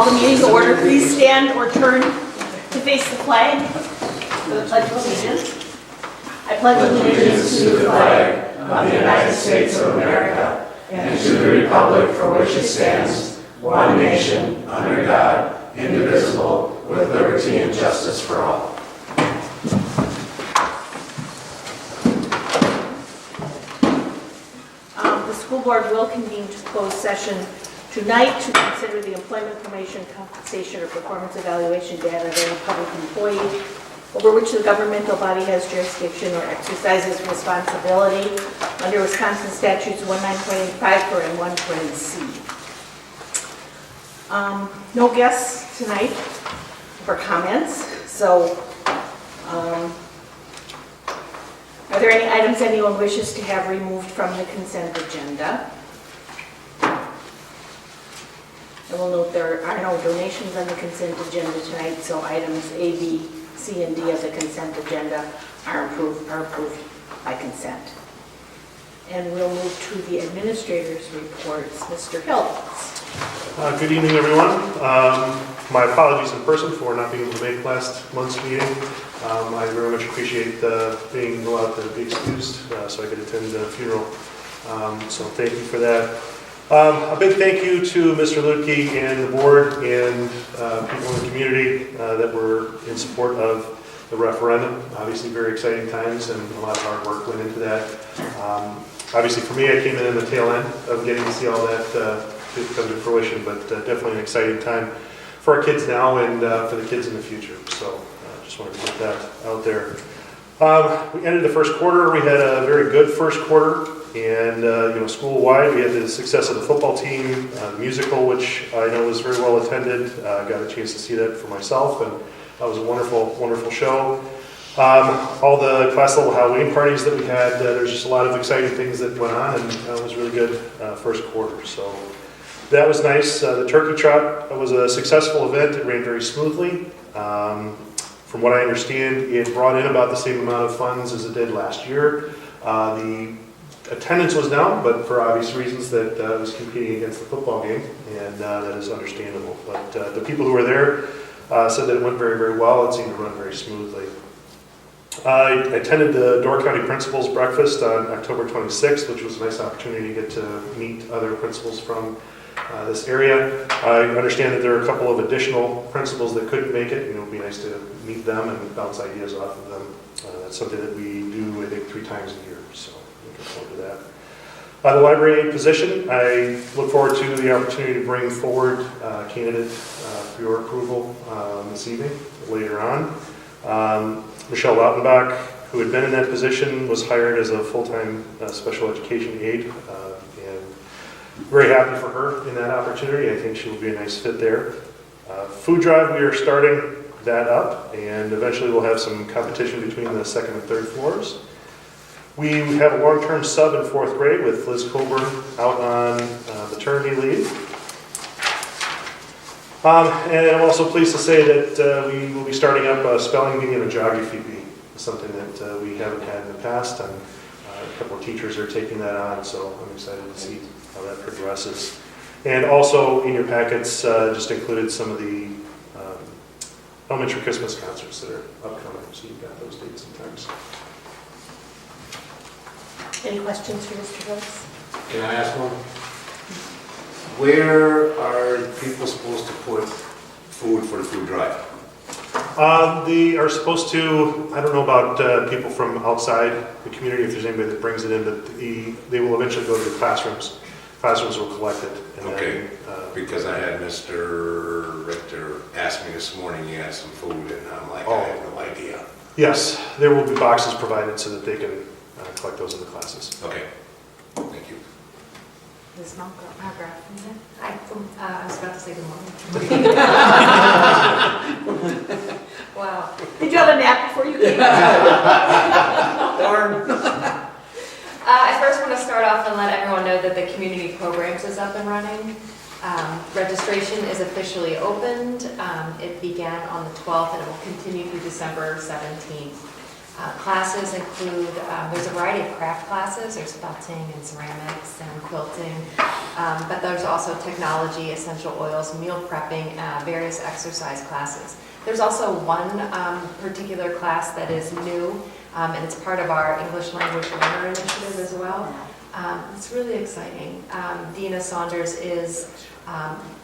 Call the meeting to order. Please stand or turn to face the flag for the Pledge of Allegiance. I pledge allegiance to the flag of the United States of America and to the republic for which it stands, one nation, under God, indivisible, with liberty and justice for all. The school board will convene to close session tonight to consider the employment promotion, compensation, or performance evaluation data of any public employee over which the governmental body has jurisdiction or exercises responsibility under Wisconsin statutes 19.85 and 1.c. No guests tonight for comments, so are there any items anyone wishes to have removed from the consent agenda? I will note there are no donations on the consent agenda tonight, so items A, B, C, and D of the consent agenda are approved by consent. And we'll move to the administrator's reports. Mr. Hill. Good evening, everyone. My apologies in person for not being able to make last month's meeting. I very much appreciate being allowed to be excused so I could attend the funeral. So thank you for that. A big thank you to Mr. Lutke and the board and people in the community that were in support of the referendum. Obviously very exciting times and a lot of hard work went into that. Obviously for me, I came in the tail end of getting to see all that come to fruition, but definitely an exciting time for our kids now and for the kids in the future. So just wanted to get that out there. We ended the first quarter. We had a very good first quarter. And school-wide, we had the success of the football team, the musical, which I know was very well attended. Got a chance to see that for myself, and that was a wonderful, wonderful show. All the class level Halloween parties that we had, there's just a lot of exciting things that went on, and it was really good first quarter. So that was nice. The turkey trot was a successful event. It ran very smoothly. From what I understand, it brought in about the same amount of funds as it did last year. The attendance was down, but for obvious reasons that was competing against the football game, and that is understandable. But the people who were there said that it went very, very well. It seemed to run very smoothly. I attended the Door County Principals Breakfast on October 26th, which was a nice opportunity to get to meet other principals from this area. I understand that there are a couple of additional principals that couldn't make it. It would be nice to meet them and bounce ideas off of them. That's something that we do, I think, 3 times a year. So looking forward to that. The library aide position, I look forward to the opportunity to bring forward a candidate for your approval this evening, later on. Michelle Lautenbach, who had been in that position, was hired as a full-time special education aide, and very happy for her in that opportunity. I think she will be a nice fit there. Food drive, we are starting that up, and eventually we'll have some competition between the second and third floors. We have a long-term sub in 4th grade with Liz Coburn out on maternity leave. And I'm also pleased to say that we will be starting up a spelling bee and a geography bee, something that we haven't had in the past, and a couple of teachers are taking that on, so I'm excited to see how that progresses. And also in your packets, just included some of the elementary Christmas concerts that are upcoming, so you've got those dates and times. Any questions for Mr. Hills? Can I ask one? Where are people supposed to put food for the food drive? They are supposed to, I don't know about people from outside the community, if there's anybody that brings it in, but they will eventually go to the classrooms. Classrooms will collect it. And okay, then, because I had Mr. Richter ask me this morning, he had some food, and I'm like, I have no idea. Yes, there will be boxes provided so that they can collect those in the classes. Okay, thank you. Ms. Margraf. Hi, I was about to say good morning. Wow. Did you have a nap before you came? Darn. I first want to start off and let everyone know that the community programs is up and running. Registration is officially opened. It began on the 12th and it will continue through December 17th. Classes include, there's a variety of craft classes, there's felting and ceramics and quilting, but there's also technology, essential oils, meal prepping, various exercise classes. There's also one particular class that is new, and it's part of our English Language Learner Initiative as well. It's really exciting. Dina Saunders is,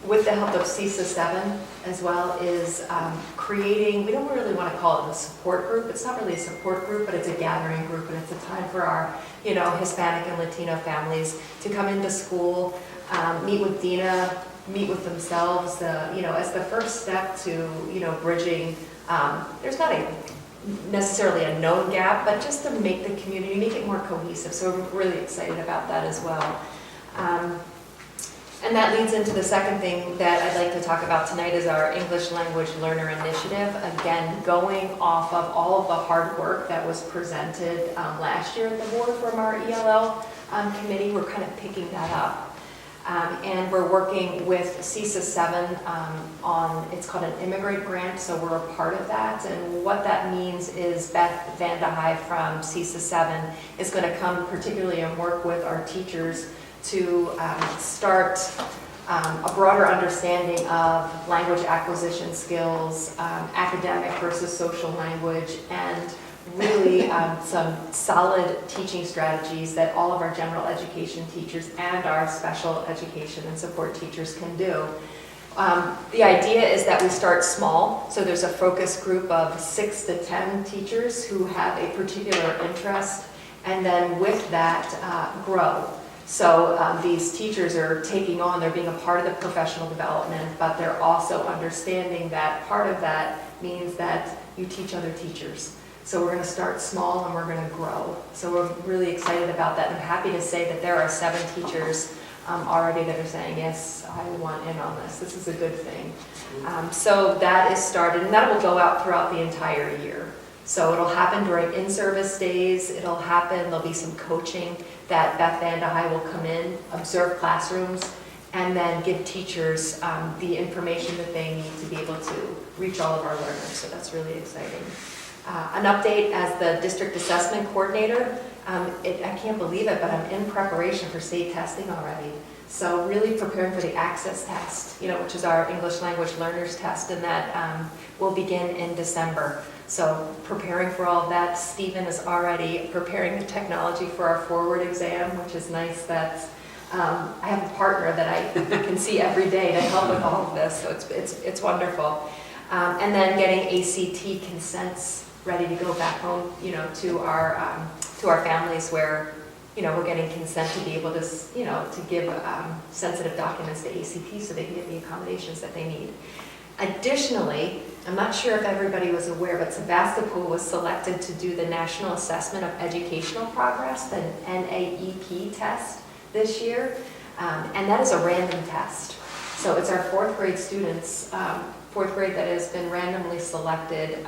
with the help of CISA 7 as well, is creating, we don't really want to call it a support group. It's not really a support group, but it's a gathering group, and it's a time for our, Hispanic and Latino families to come into school, meet with Dina, meet with themselves, as the first step to, bridging. There's not necessarily a known gap, but just to make the community, make it more cohesive. So we're really excited about that as well. And that leads into the second thing that I'd like to talk about tonight is our English Language Learner Initiative. Again, going off of all of the hard work that was presented last year at the board from our ELL committee, we're kind of picking that up. And we're working with CISA 7 on, it's called an Immigrant Grant, so we're a part of that. And what that means is Beth Vandehei from CISA 7 is going to come particularly and work with our teachers to start a broader understanding of language acquisition skills, academic versus social language, and really some solid teaching strategies that all of our general education teachers and our special education and support teachers can do. The idea is that we start small, so there's a focus group of 6 to 10 teachers who have a particular interest, and then with that grow. So these teachers are taking on, they're being a part of the professional development, but they're also understanding that part of that means that you teach other teachers. So we're going to start small and we're going to grow. So we're really excited about that. I'm happy to say that there are 7 teachers already that are saying, yes, I want in on this. This is a good thing. So that is started, and that will go out throughout the entire year. So it'll happen during in-service days. It'll happen, there'll be some coaching that Beth Vandehei will come in, observe classrooms, and then give teachers the information that they need to be able to reach all of our learners. So that's really exciting. An update as the district assessment coordinator. I can't believe it, but I'm in preparation for state testing already. So really preparing for the access test, which is our English language learners test, and that will begin in December. So preparing for all of that. Stephen is already preparing the technology for our forward exam, which is nice that I have a partner that I can see every day to help with all of this. So it's wonderful. And then getting ACT consents ready to go back home, to our families where, we're getting consent to be able to, to give sensitive documents to ACT so they can get the accommodations that they need. Additionally, I'm not sure if everybody was aware, but Sevastopol was selected to do the National Assessment of Educational Progress, the NAEP test this year, and that is a random test. So it's our 4th grade students, 4th grade that has been randomly selected,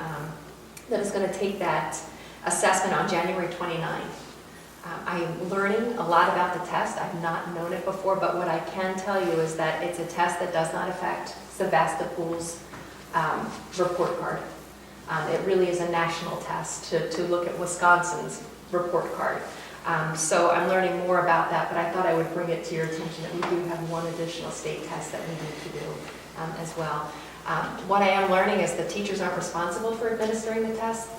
that is going to take that assessment on January 29th. I'm learning a lot about the test. I've not known it before, but what I can tell you is that it's a test that does not affect Sevastopol's report card. It really is a national test to look at Wisconsin's report card. So I'm learning more about that, but I thought I would bring it to your attention that we do have one additional state test that we need to do as well. What I am learning is the teachers aren't responsible for administering the test.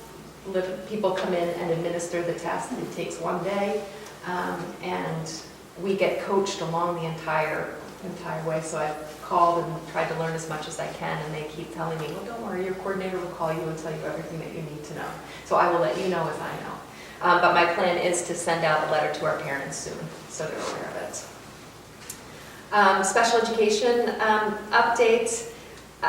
People come in and administer the test. It takes one day, and we get coached along the entire way. So I've called and tried to learn as much as I can, and they keep telling me, well, don't worry, your coordinator will call you and tell you everything that you need to know. So I will let you know as I know. But my plan is to send out a letter to our parents soon, so they're aware of it. Special education updates.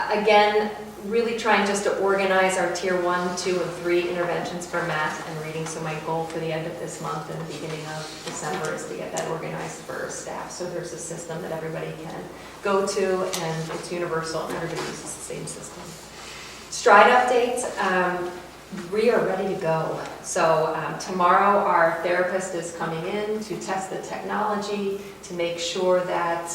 Again, really trying just to organize our tier 1, 2, and 3 interventions for math and reading. So my goal for the end of this month and the beginning of December is to get that organized for staff. So there's a system that everybody can go to, and it's universal, and everybody uses the same system. Stride updates. We are ready to go. So tomorrow our therapist is coming in to test the technology to make sure that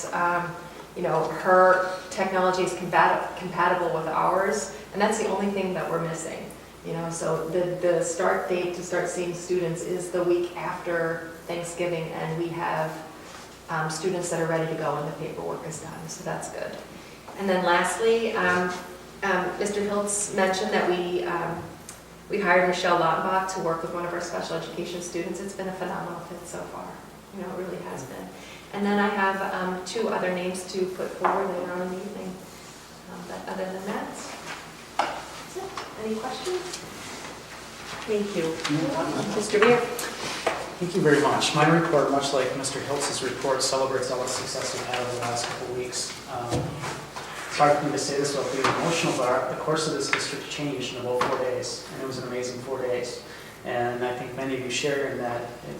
her technology is compatible with ours, and that's the only thing that we're missing. You know, so the start date to start seeing students is the week after Thanksgiving, and we have students that are ready to go and the paperwork is done, so that's good. And then lastly, Mr. Hiltz mentioned that we hired Michelle Lautenbach to work with one of our special education students. It's been a phenomenal fit so far. You know, it really has been. And then I have 2 other names to put forward later on in the evening. But other than that, that's it. Any questions? Thank you. Mr. Beer? Thank you very much. My report, much like Mr. Hiltz's report, celebrates all the success we've had over the last couple of weeks. It's hard for me to say this without being emotional, but the course of this district changed in about 4 days, and it was an amazing 4 days. And I think many of you share in that, in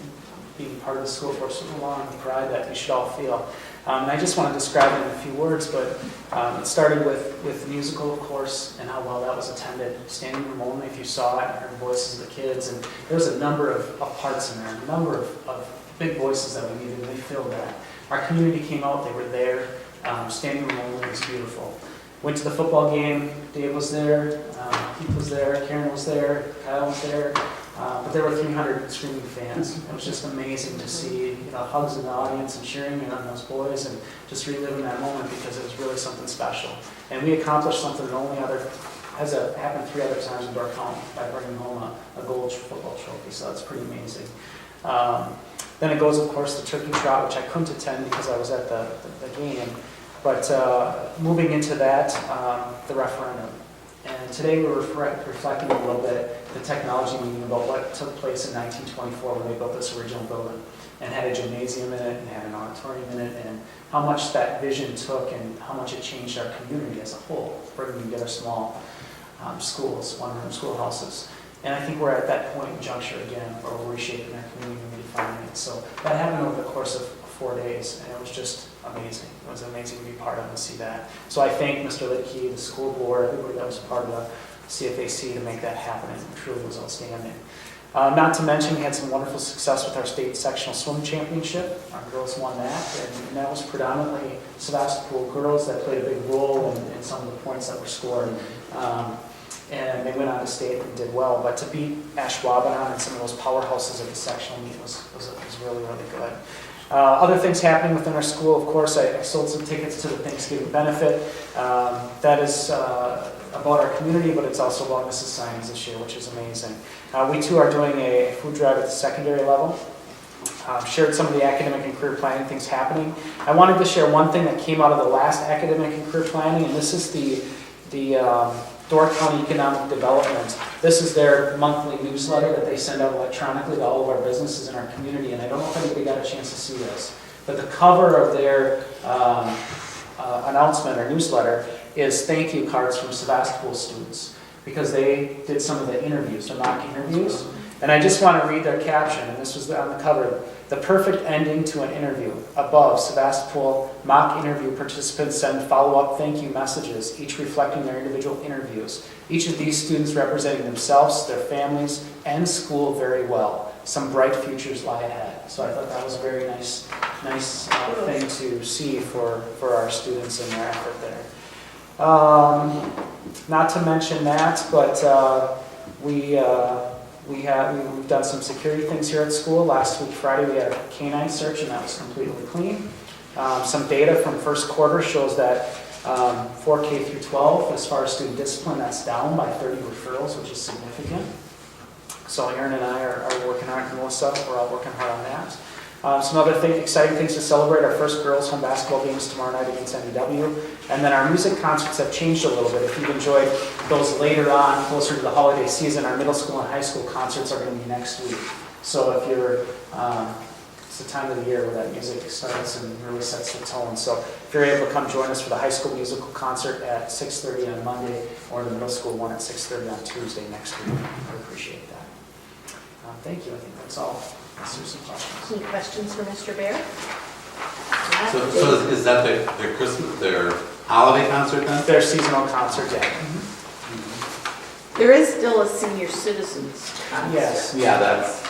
being part of the school for so long, the pride that we should all feel. And I just want to describe it in a few words, but it started with the musical, of course, and how well that was attended. Standing room only, if you saw it, and heard the voices of the kids, and there was a number of parts in there, a number of big voices that we needed, and they filled that. Our community came out, they were there. Standing room only was beautiful. Went to the football game, Dave was there, Keith was there, Karen was there, Kyle was there. But there were 300 screaming fans. It was just amazing to see, hugs in the audience and cheering on those boys and just reliving that moment because it was really something special. And we accomplished something that only has happened 3 other times in Door County by bringing home a gold football trophy. So that's pretty amazing. Then it goes, of course, the turkey trot, which I couldn't attend because I was at the game. But moving into that, the referendum. And today we were reflecting a little bit the technology meeting about what took place in 1924 when they built this original building and had a gymnasium in it and had an auditorium in it, and how much that vision took and how much it changed our community as a whole, bringing together small schools, one-room schoolhouses. And I think we're at that point in juncture again where we're reshaping our community and redefining it. So that happened over the course of 4 days, and it was just amazing. It was amazing to be part of and see that. So I thank Mr. Lidke, the school board, everybody that was part of the CFAC to make that happen. It truly was outstanding. Not to mention, we had some wonderful success with our state sectional swim championship. Our girls won that, and that was predominantly Sevastopol girls that played a big role in some of the points that were scored. And they went on to state and did well. But to beat Ashwaubenon and some of those powerhouses at the sectional meet was really, really good. Other things happening within our school, of course, I sold some tickets to the Thanksgiving benefit. That is about our community, but it's also about Mrs. Simons this year, which is amazing. We too are doing a food drive at the secondary level. Shared some of the academic and career planning things happening. I wanted to share one thing that came out of the last academic and career planning, and this is the Door County Economic Development. This is their monthly newsletter that they send out electronically to all of our businesses in our community, and I don't know if anybody got a chance to see this, but the cover of their announcement or newsletter is thank you cards from Sevastopol students, because they did some of the interviews, the mock interviews, and I just want to read their caption, and this was on the cover. The perfect ending to an interview. Above, Sevastopol mock interview participants send follow-up thank you messages, each reflecting their individual interviews. Each of these students representing themselves, their families, and school very well. Some bright futures lie ahead. So I thought that was a very nice thing to see for our students and their effort there. Not to mention that, but we've done some security things here at school. Last week, Friday, we had a canine search, and that was completely clean. Some data from first quarter shows that for K through 12, as far as student discipline, that's down by 30 referrals, which is significant. So Aaron and I are working hard, and Melissa, we're all working hard on that. Some other exciting things to celebrate. Our first girls' home basketball game is tomorrow night against NEW. And then our music concerts have changed a little bit. If you've enjoyed those later on, closer to the holiday season, our middle school and high school concerts are going to be next week. So if you're, it's the time of the year where that music starts and really sets the tone. So if you're able to come join us for the high school musical concert at 6:30 on Monday, or the middle school one at 6:30 on Tuesday next week, I appreciate that. Thank you. I think that's all. Let's do some questions. Any questions for Mr. Bear? So is that their Christmas, their holiday concert then? Their seasonal concert, yeah. There is still a senior citizens concert. Yes. Yeah, that's.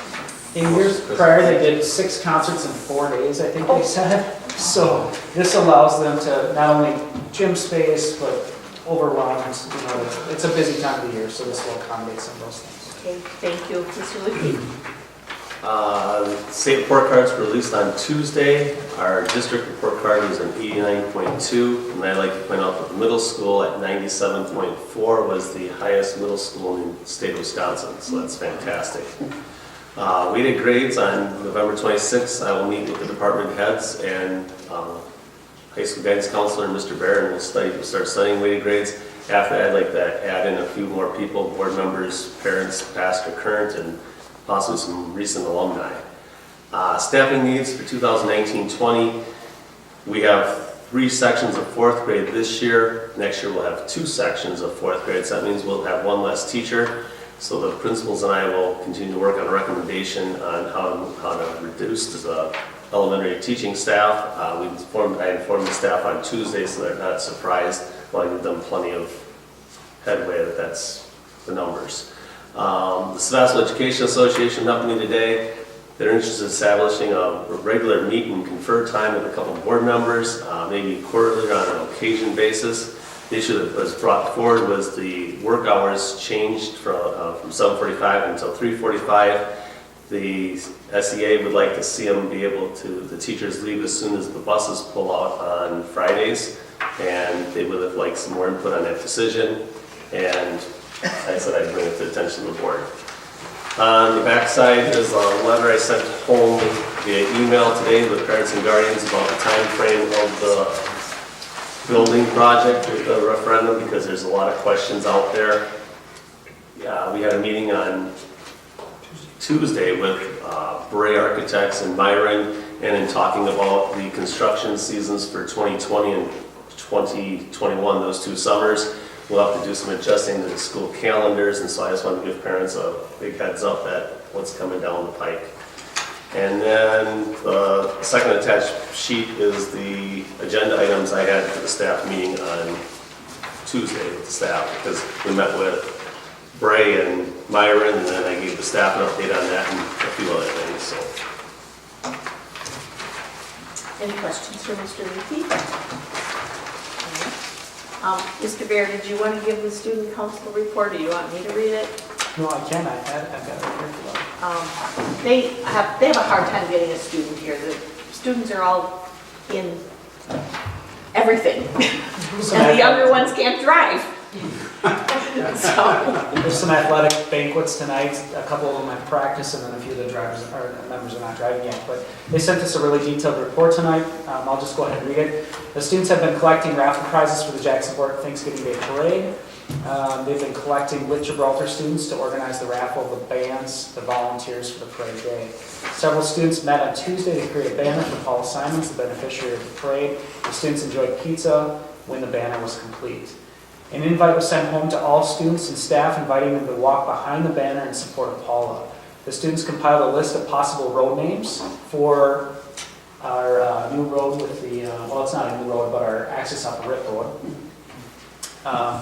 In years prior, they did 6 concerts in 4 days, I think they said. So this allows them to not only gym space, but overwhelmed. You know, it's a busy time of the year, so this will accommodate some of those things. Okay, thank you. Mr. Lippy? State report cards were released on Tuesday. Our district report card was an 89.2, and I'd like to point out that the middle school at 97.4 was the highest middle school in the state of Wisconsin, so that's fantastic. Weighted grades on November 26th, I will meet with the department heads and high school guidance counselor, Mr. Barron, will start studying weighted grades. After that, I'd like to add in a few more people, board members, parents, past or current, and possibly some recent alumni. Staffing needs for 2019-20, we have 3 sections of 4th grade this year. Next year we'll have 2 sections of 4th grade, so that means we'll have 1 less teacher. So the principals and I will continue to work on a recommendation on how to reduce the elementary teaching staff. I informed the staff on Tuesday so they're not surprised. Well, I give them plenty of headway that that's the numbers. The Sevastopol Education Association helped me today. They're interested in establishing a regular meet and confer time with a couple of board members, maybe quarterly or on an occasion basis. The issue that was brought forward was the work hours changed from 7:45 until 3:45. The SEA would like to see them be able to, the teachers leave as soon as the buses pull out on Fridays, and they would have liked some more input on that decision. And I said I'd bring it to the attention of the board. On the back side is a letter I sent home via email today to the parents and guardians about the time frame of the building project with the referendum, because there's a lot of questions out there. We had a meeting on Tuesday with Bray Architects in Myron, and in talking about the construction seasons for 2020 and 2021, those 2 summers. We'll have to do some adjusting to the school calendars, and so I just want to give parents a big heads up that what's coming down the pike. And then the second attached sheet is the agenda items I had for the staff meeting on Tuesday with the staff, because we met with Bray and Myron, and then I gave the staff an update on that and a few other things. So. Any questions for Mr. Lippy? Mr. Bear, did you want to give the student council report, or do you want me to read it? No, I can. I've got it right here for them. They have a hard time getting a student here. The students are all in everything, and the younger ones can't drive. So. There's some athletic banquets tonight. A couple of them at practice, and then a few of the members are not driving yet. But they sent us a really detailed report tonight. I'll just go ahead and read it. The students have been collecting raffle prizes for the Jacksonport Thanksgiving Day Parade. They've been collecting with Gibraltar students to organize the raffle, the bands, the volunteers for the parade day. Several students met on Tuesday to create a banner for Paula Simons, the beneficiary of the parade. The students enjoyed pizza when the banner was complete. An invite was sent home to all students and staff, inviting them to walk behind the banner in support of Paula. The students compiled a list of possible road names for our new road with the, well, it's not a new road, but our access up Rip Road.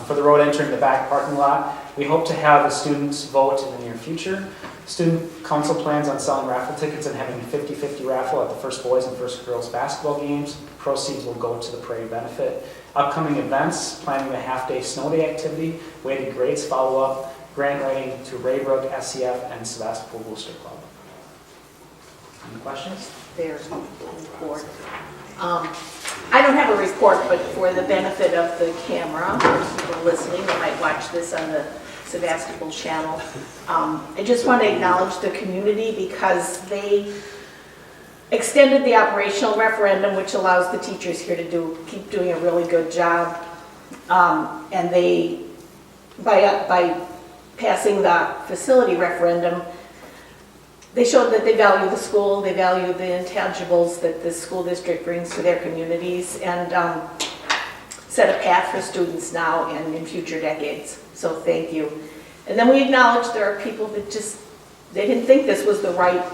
For the road entering the back parking lot, we hope to have the students vote in the near future. Student council plans on selling raffle tickets and having a 50-50 raffle at the first boys and first girls basketball games. Proceeds will go to the parade benefit. Upcoming events, planning a half-day snow day activity, weighted grades follow-up, grant writing to Raybrook, SCF, and Sevastopol Booster Club. Any questions? There's no report. I don't have a report, but for the benefit of the camera, for people listening that might watch this on the Sevastopol channel, I just want to acknowledge the community because they extended the operational referendum, which allows the teachers here to keep doing a really good job. And they, by passing the facility referendum, they showed that they value the school, they value the intangibles that the school district brings to their communities, and set a path for students now and in future decades. So thank you. And then we acknowledge there are people that just, they didn't think this was the right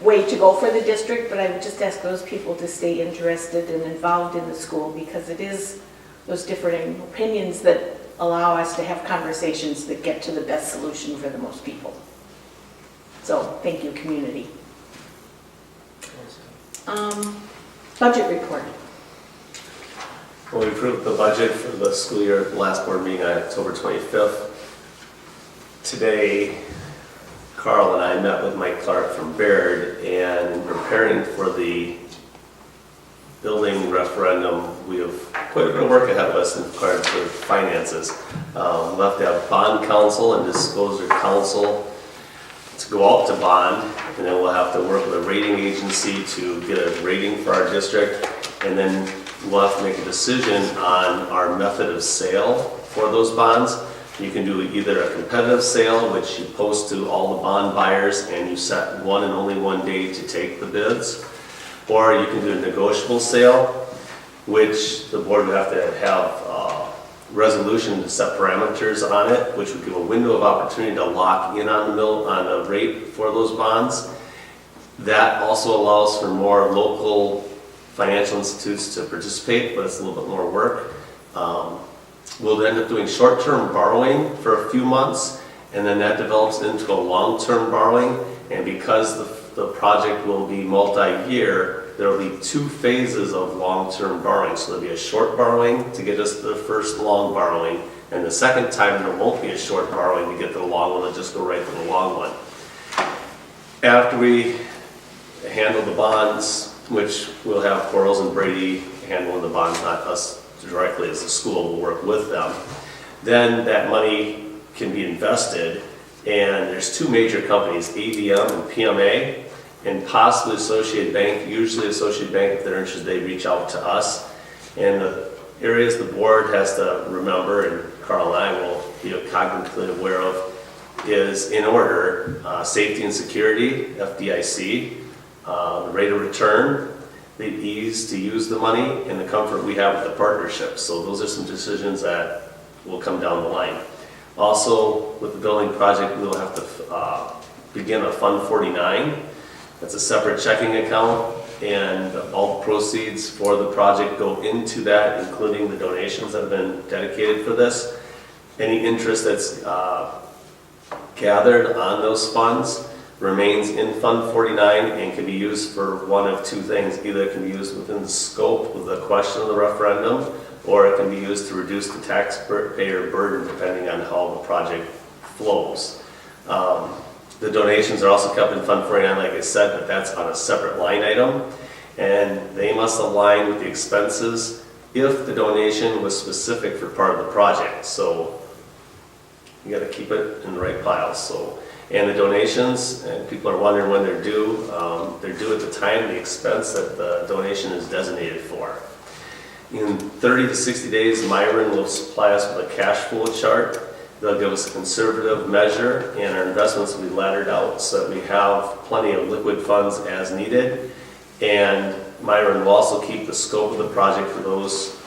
way to go for the district, but I would just ask those people to stay interested and involved in the school, because it is those different opinions that allow us to have conversations that get to the best solution for the most people. So thank you, community. Budget report. Well, we approved the budget for the school year at the last board meeting on October 25th. Today, Carl and I met with Mike Clark from Baird, and in preparing for the building referendum, we have quite a bit of work ahead of us in regards to finances. We'll have to have bond counsel and disclosure counsel to go out to bond, and then we'll have to work with a rating agency to get a rating for our district, and then we'll have to make a decision on our method of sale for those bonds. You can do either a competitive sale, which you post to all the bond buyers and you set one and only one day to take the bids, or you can do a negotiable sale, which the board would have to have a resolution to set parameters on it, which would give a window of opportunity to lock in on the rate for those bonds. That also allows for more local financial institutes to participate, but it's a little bit more work. We'll end up doing short-term borrowing for a few months, and then that develops into a long-term borrowing. And because the project will be multi-year, there will be two phases of long-term borrowing. So there'll be a short borrowing to get us to the first long borrowing, and the second time there won't be a short borrowing to get to the long one, it'll just go right to the long one. After we handle the bonds, which we'll have Quarles and Brady handling the bonds, not us directly as a school, will work with them. Then that money can be invested, and there's two major companies, ADM and PMA, and possibly Associated Bank. Usually Associated Bank, if they're interested, they reach out to us. And the areas the board has to remember, and Carl and I will be cognitively aware of, is in order, safety and security, FDIC, the rate of return, the ease to use the money, and the comfort we have with the partnership. So those are some decisions that will come down the line. Also, with the building project, we'll have to begin a Fund 49. That's a separate checking account, and all the proceeds for the project go into that, including the donations that have been dedicated for this. Any interest that's gathered on those funds remains in Fund 49 and can be used for one of two things. Either it can be used within the scope of the question of the referendum, or it can be used to reduce the taxpayer burden depending on how the project flows. The donations are also kept in Fund 49, like I said, but that's on a separate line item, and they must align with the expenses if the donation was specific for part of the project. So you got to keep it in the right piles. So, and the donations, and people are wondering when they're due at the time the expense that the donation is designated for. In 30 to 60 days, Myron will supply us with a cash flow chart. They'll give us a conservative measure, and our investments will be laddered out so that we have plenty of liquid funds as needed. And Myron will also keep the scope of the project for those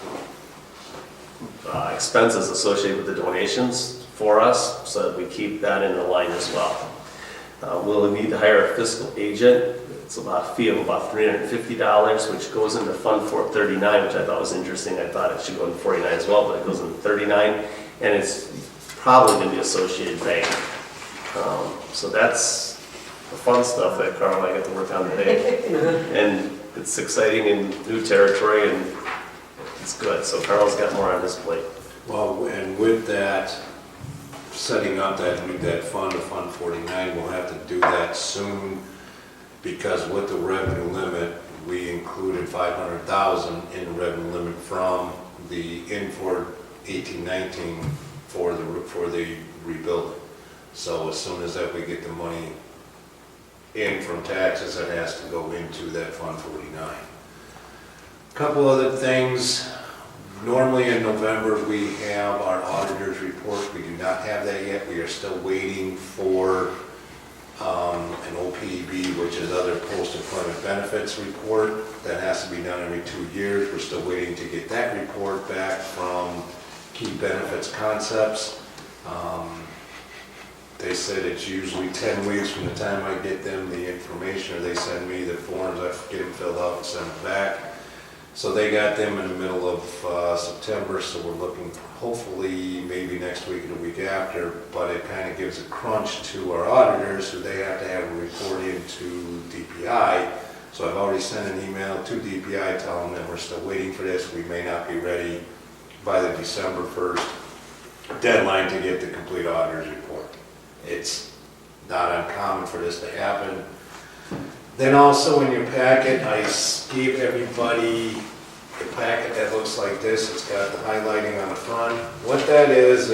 expenses associated with the donations for us, so that we keep that in the line as well. We'll need to hire a fiscal agent. It's about a fee of about $350, which goes into Fund 439, which I thought was interesting. I thought it should go into 49 as well, but it goes into 39, and it's probably going to be Associated Bank. So that's the fun stuff that Carl and I get to work on today. And it's exciting and new territory, and it's good. So Carl's got more on his plate. Well, and with that, setting up that fund, Fund 49, we'll have to do that soon, because with the revenue limit, we included 500,000 in the revenue limit from the for 18-19 for the rebuilding. So as soon as that we get the money in from taxes, that has to go into that Fund 49. Couple other things. Normally in November we have our auditor's report. We do not have that yet. We are still waiting for an OPEB, which is other post-employment benefits report. That has to be done every 2 years. We're still waiting to get that report back from Key Benefits Concepts. They said it's usually 10 weeks from the time I get them the information, or they send me the forms, I get them filled out and send them back. So they got them in the middle of September, so we're looking hopefully maybe next week or the week after, but it kind of gives a crunch to our auditors, so they have to have a report into DPI So I've already sent an email to DPI telling them we're still waiting for this. We may not be ready by the December 1st deadline to get the complete auditor's report. It's not uncommon for this to happen. Then also in your packet, I gave everybody a packet that looks like this. It's got the highlighting on the front. What that is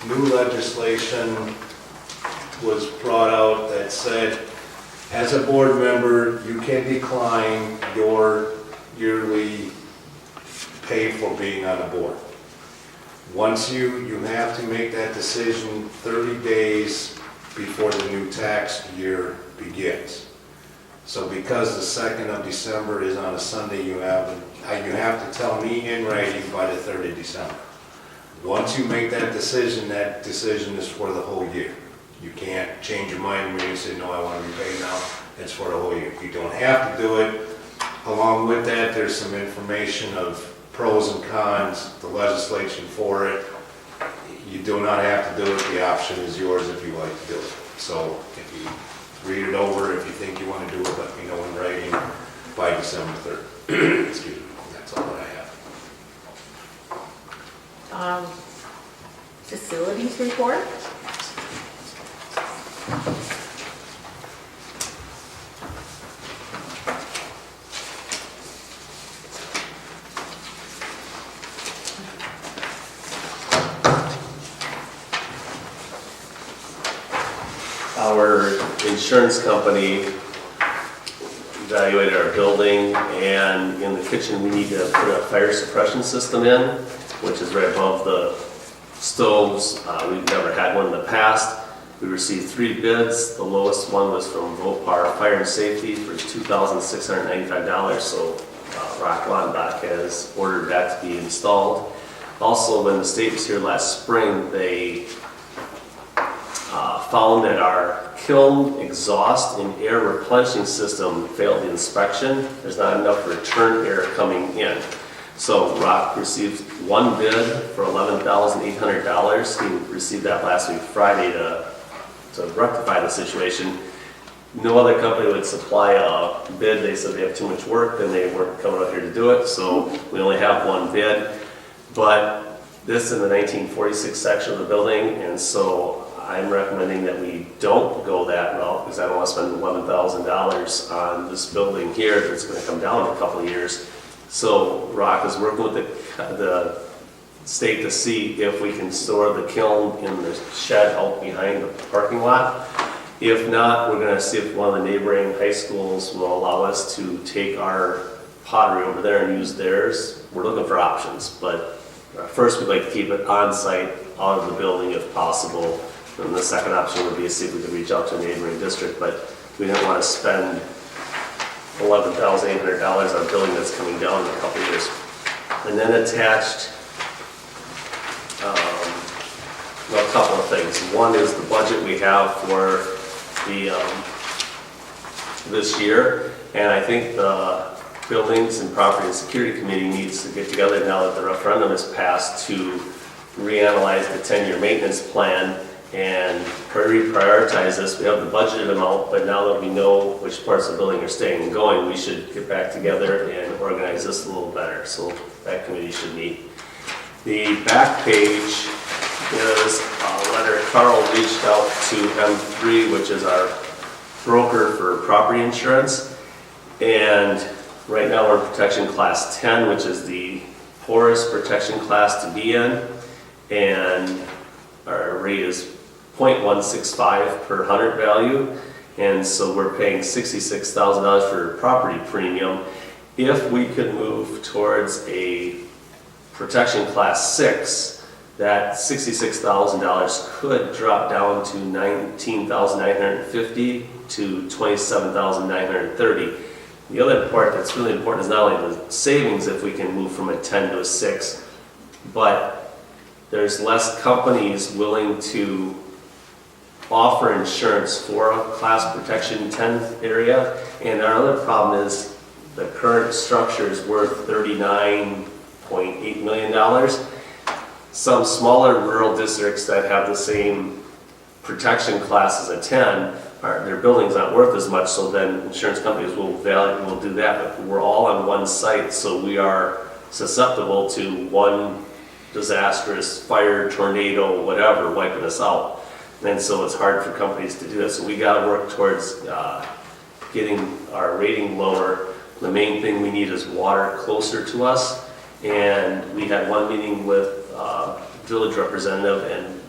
new legislation was brought out that said, as a board member, you can decline your yearly pay for being on a board. Once you have to make that decision 30 days before the new tax year begins. So because the 2nd of December is on a Sunday, you have to tell me in writing by the 3rd of December. Once you make that decision is for the whole year. You can't change your mind when you say, no, I want to be paid now. It's for the whole year. You don't have to do it. Along with that, there's some information of pros and cons, the legislation for it. You do not have to do it. The option is yours if you like to do it. So if you read it over, if you think you want to do it, let me know in writing by December 3rd. Excuse me. That's all that I have. Facilities report? Our insurance company evaluated our building, and in the kitchen we need to put a fire suppression system in, which is right above the stoves. We've never had one in the past. We received 3 bids. The lowest one was from Vopar Fire and Safety for $2,695. So Rock Lonbach has ordered that to be installed. Also, when the state was here last spring, they found that our kiln exhaust and air replenishing system failed the inspection. There's not enough return air coming in. So Rock received 1 bid for $11,800. He received that last week Friday to rectify the situation. No other company would supply a bid. They said they have too much work, and they weren't coming out here to do it. So we only have 1 bid. But this is in the 1946 section of the building, and so I'm recommending that we don't go that route because I don't want to spend $11,000 on this building here that's going to come down in a couple of years. So Rock is working with the state to see if we can store the kiln in the shed out behind the parking lot. If not, we're going to see if one of the neighboring high schools will allow us to take our pottery over there and use theirs. We're looking for options, but first we'd like to keep it on site, out of the building if possible. And the second option would be to see if we could reach out to a neighboring district, but we didn't want to spend $11,800 on a building that's coming down in a couple of years. And then attached, a couple of things. One is the budget we have for the this year, and I think the Buildings and Property and Security Committee needs to get together now that the referendum is passed to reanalyze the 10-year maintenance plan and reprioritize this. We have the budgeted amount, but now that we know which parts of the building are staying and going, we should get back together and organize this a little better. So that committee should meet. The back page is a letter Carl reached out to M3, which is our broker for property insurance. And right now we're in protection class 10, which is the poorest protection class to be in. And our rate is 0.165 per 100 value, and so we're paying $66,000 for property premium. If we could move towards a protection class 6, that $66,000 could drop down to $19,950 to $27,930. The other part that's really important is not only the savings if we can move from a 10 to a 6, but there's less companies willing to offer insurance for a class protection 10 area. And our other problem is the current structure is worth $39.8 million. Some smaller rural districts that have the same protection class as a 10 their building's not worth as much, so then insurance companies will do that, but we're all on one site, so we are susceptible to one disastrous fire, tornado, whatever, wiping us out. And so it's hard for companies to do that, so we gotta work towards getting our rating lower. The main thing we need is water closer to us, and we had one meeting with village representative, and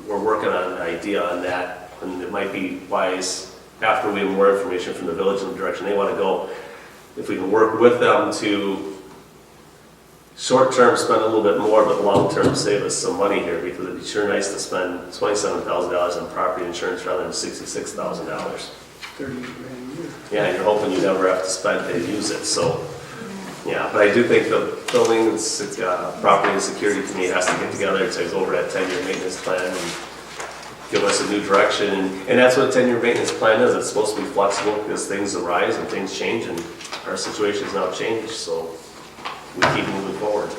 we're working on an idea on that, and it might be wise, after we have more information from the village in the direction they want to go, if we can work with them to short-term spend a little bit more, but long-term save us some money here, because it'd be sure nice to spend $27,000 on property insurance rather than $66,000. 30 grand a year. Yeah, and you're hoping you never have to spend to use it, so. Yeah, but I do think the building, property and security committee has to get together to go over that 10-year maintenance plan and give us a new direction. And that's what a 10-year maintenance plan is. It's supposed to be flexible because things arise and things change, and our situation has now changed, so we keep moving forward.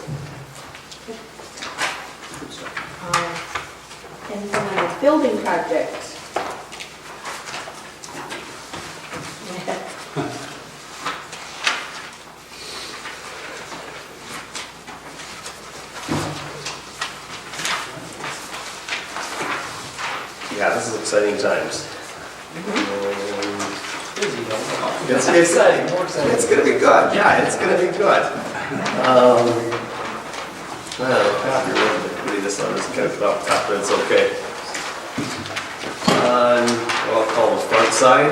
And then on the building project. Yeah, this is exciting times. It's exciting, more exciting. It's gonna be good, yeah, it's gonna be good. Read this on this kind of off top, but it's okay. On what I'll call the front side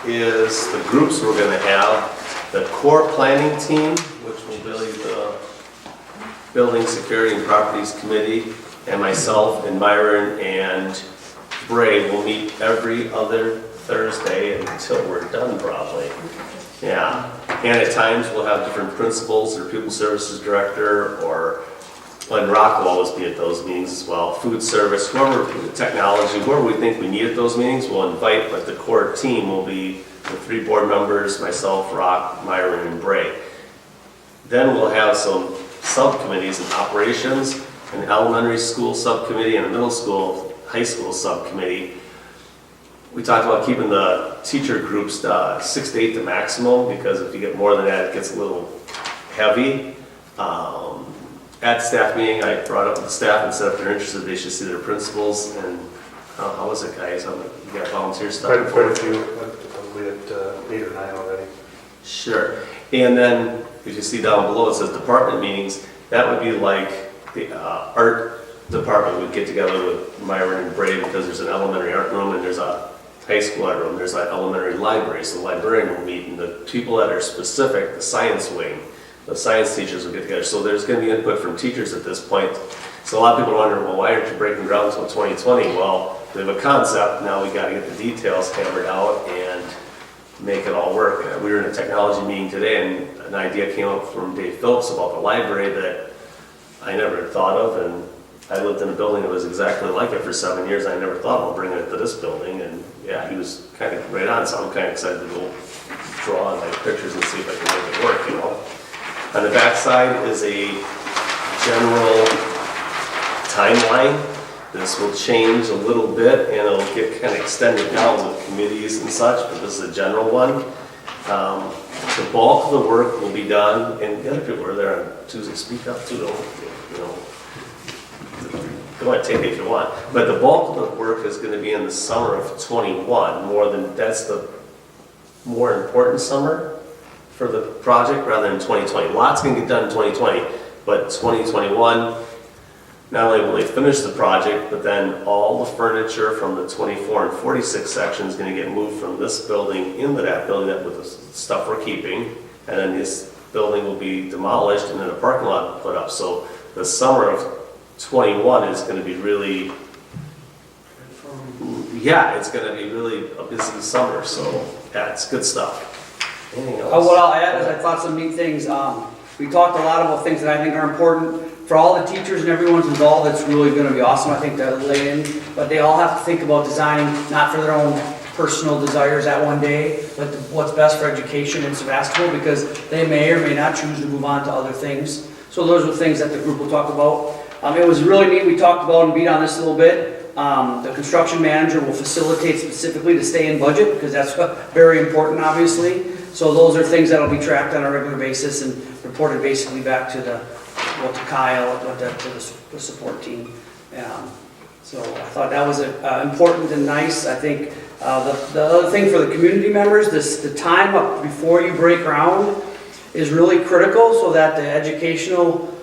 is the groups we're gonna have. The core planning team, which will be the Building Security and Properties Committee, and myself and Myron and Bray will meet every other Thursday until we're done probably. Yeah, and at times we'll have different principals or pupil services director, or and Rock will always be at those meetings as well. Food service, whoever, technology, whoever we think we need at those meetings, we'll invite, but the core team will be the 3 board members, myself, Rock, Myron, and Bray. Then we'll have some subcommittees and operations, an elementary school subcommittee and a middle school, high school subcommittee. We talked about keeping the teacher groups 6 to 8 to maximum, because if you get more than that, it gets a little heavy. At staff meeting, I brought up with the staff and said if they're interested, they should see their principals. And how was it, guys? You got volunteer stuff? Quite a few, we had 8 or 9 already. Sure. And then, if you see down below, it says department meetings. That would be like the art department would get together with Myron and Bray, because there's an elementary art room and there's a high school art room. There's an elementary library, so the librarian will meet, and the people that are specific, the science wing, the science teachers will get together. So there's going to be input from teachers at this point. So a lot of people wonder, well, why aren't you breaking ground until 2020? Well, we have a concept, now we got to get the details hammered out and make it all work. We were in a technology meeting today, and an idea came up from Dave Phillips about the library that I never thought of, and I lived in a building that was exactly like it for 7 years. I never thought about bringing it to this building, and yeah, he was kind of right on, so I'm kind of excited to go draw on my pictures and see if I can make it work, you know. On the back side is a general timeline. This will change a little bit, and it'll get kind of extended down with committees and such, but this is a general one. The bulk of the work will be done, and the other people are there on Tuesday. Speak up too, don't you know. Go ahead, take it if you want. But the bulk of the work is going to be in the summer of 21. That's the more important summer for the project rather than 2020. Lots can get done in 2020, but 2021, not only will they finish the project, but then all the furniture from the 24 and 46 section is going to get moved from this building into that building with the stuff we're keeping, and then this building will be demolished and then a parking lot put up. So the summer of 21 is going to be really, yeah, it's going to be really a busy summer. So yeah, it's good stuff. Anything else? What I'll add is I thought some neat things. We talked a lot about things that I think are important for all the teachers and everyone's involved. It's really going to be awesome, I think, to lay in. But they all have to think about designing not for their own personal desires that one day, but what's best for education in Sevastopol, because they may or may not choose to move on to other things. So those are things that the group will talk about. It was really neat. We talked about and beat on this a little bit. The construction manager will facilitate specifically to stay in budget, because that's very important, obviously. So those are things that'll be tracked on a regular basis and reported basically back to Kyle, to the support team. So I thought that was important and nice. I think the other thing for the community members, the time up before you break ground is really critical, so that the educational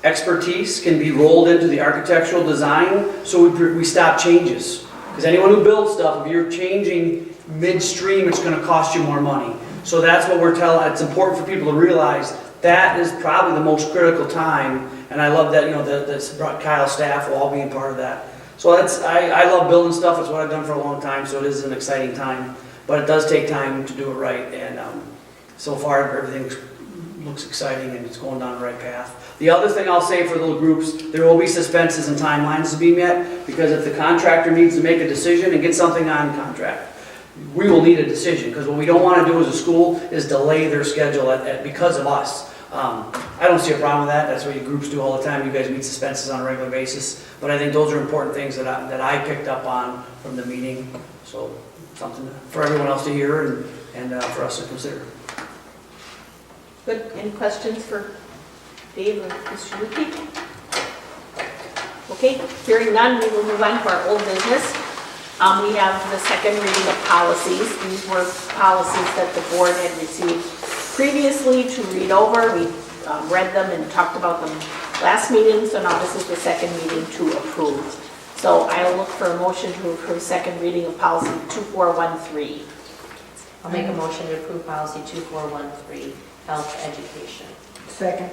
expertise can be rolled into the architectural design, so we stop changes. Because anyone who builds stuff, if you're changing midstream, it's going to cost you more money. So that's what we're telling. It's important for people to realize that is probably the most critical time. And I love that, that Kyle's staff will all be a part of that. So I love building stuff. It's what I've done for a long time, so it is an exciting time. But it does take time to do it right. And so far, everything looks exciting and it's going down the right path. The other thing I'll say for those groups, there will be suspenses and timelines to be met, because if the contractor needs to make a decision and get something on contract, we will need a decision, because what we don't want to do as a school is delay their schedule because of us. I don't see a problem with that. That's what your groups do all the time. You guys meet suspenses on a regular basis. But I think those are important things that I picked up on from the meeting. So something for everyone else to hear and for us to consider. Good. Any questions for Dave or Mr. Lukey? Okay, hearing none, we will move on to our old business. We have the second reading of policies. These were policies that the board had received previously to read over. We read them and talked about them last meeting, so now this is the second meeting to approve. So I'll look for a motion to approve second reading of policy 2413. I'll make a motion to approve policy 2413, health education. Second.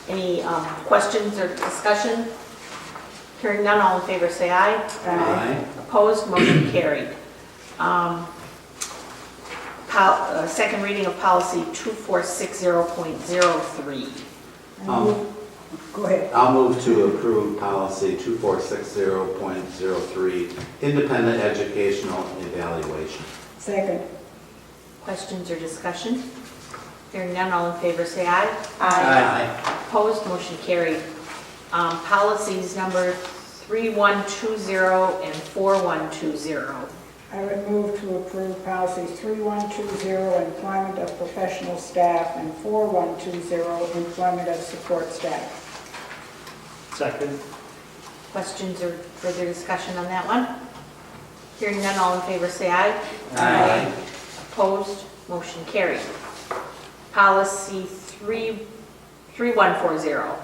Any questions or discussion? Hearing none, all in favor say aye. Aye. Opposed, motion carried. Second reading of policy 2460.03. Go ahead. I'll move to approve policy 2460.03, independent educational evaluation. Second. Questions or discussion? Hearing none, all in favor say aye. Aye. Opposed, motion carried. Policies number 3120 and 4120. I would move to approve policies 3120, employment of professional staff, and 4120, employment of support staff. Second. Questions or further discussion on that one? Hearing none, all in favor say aye. Aye. Opposed, motion carried. Policy 3140.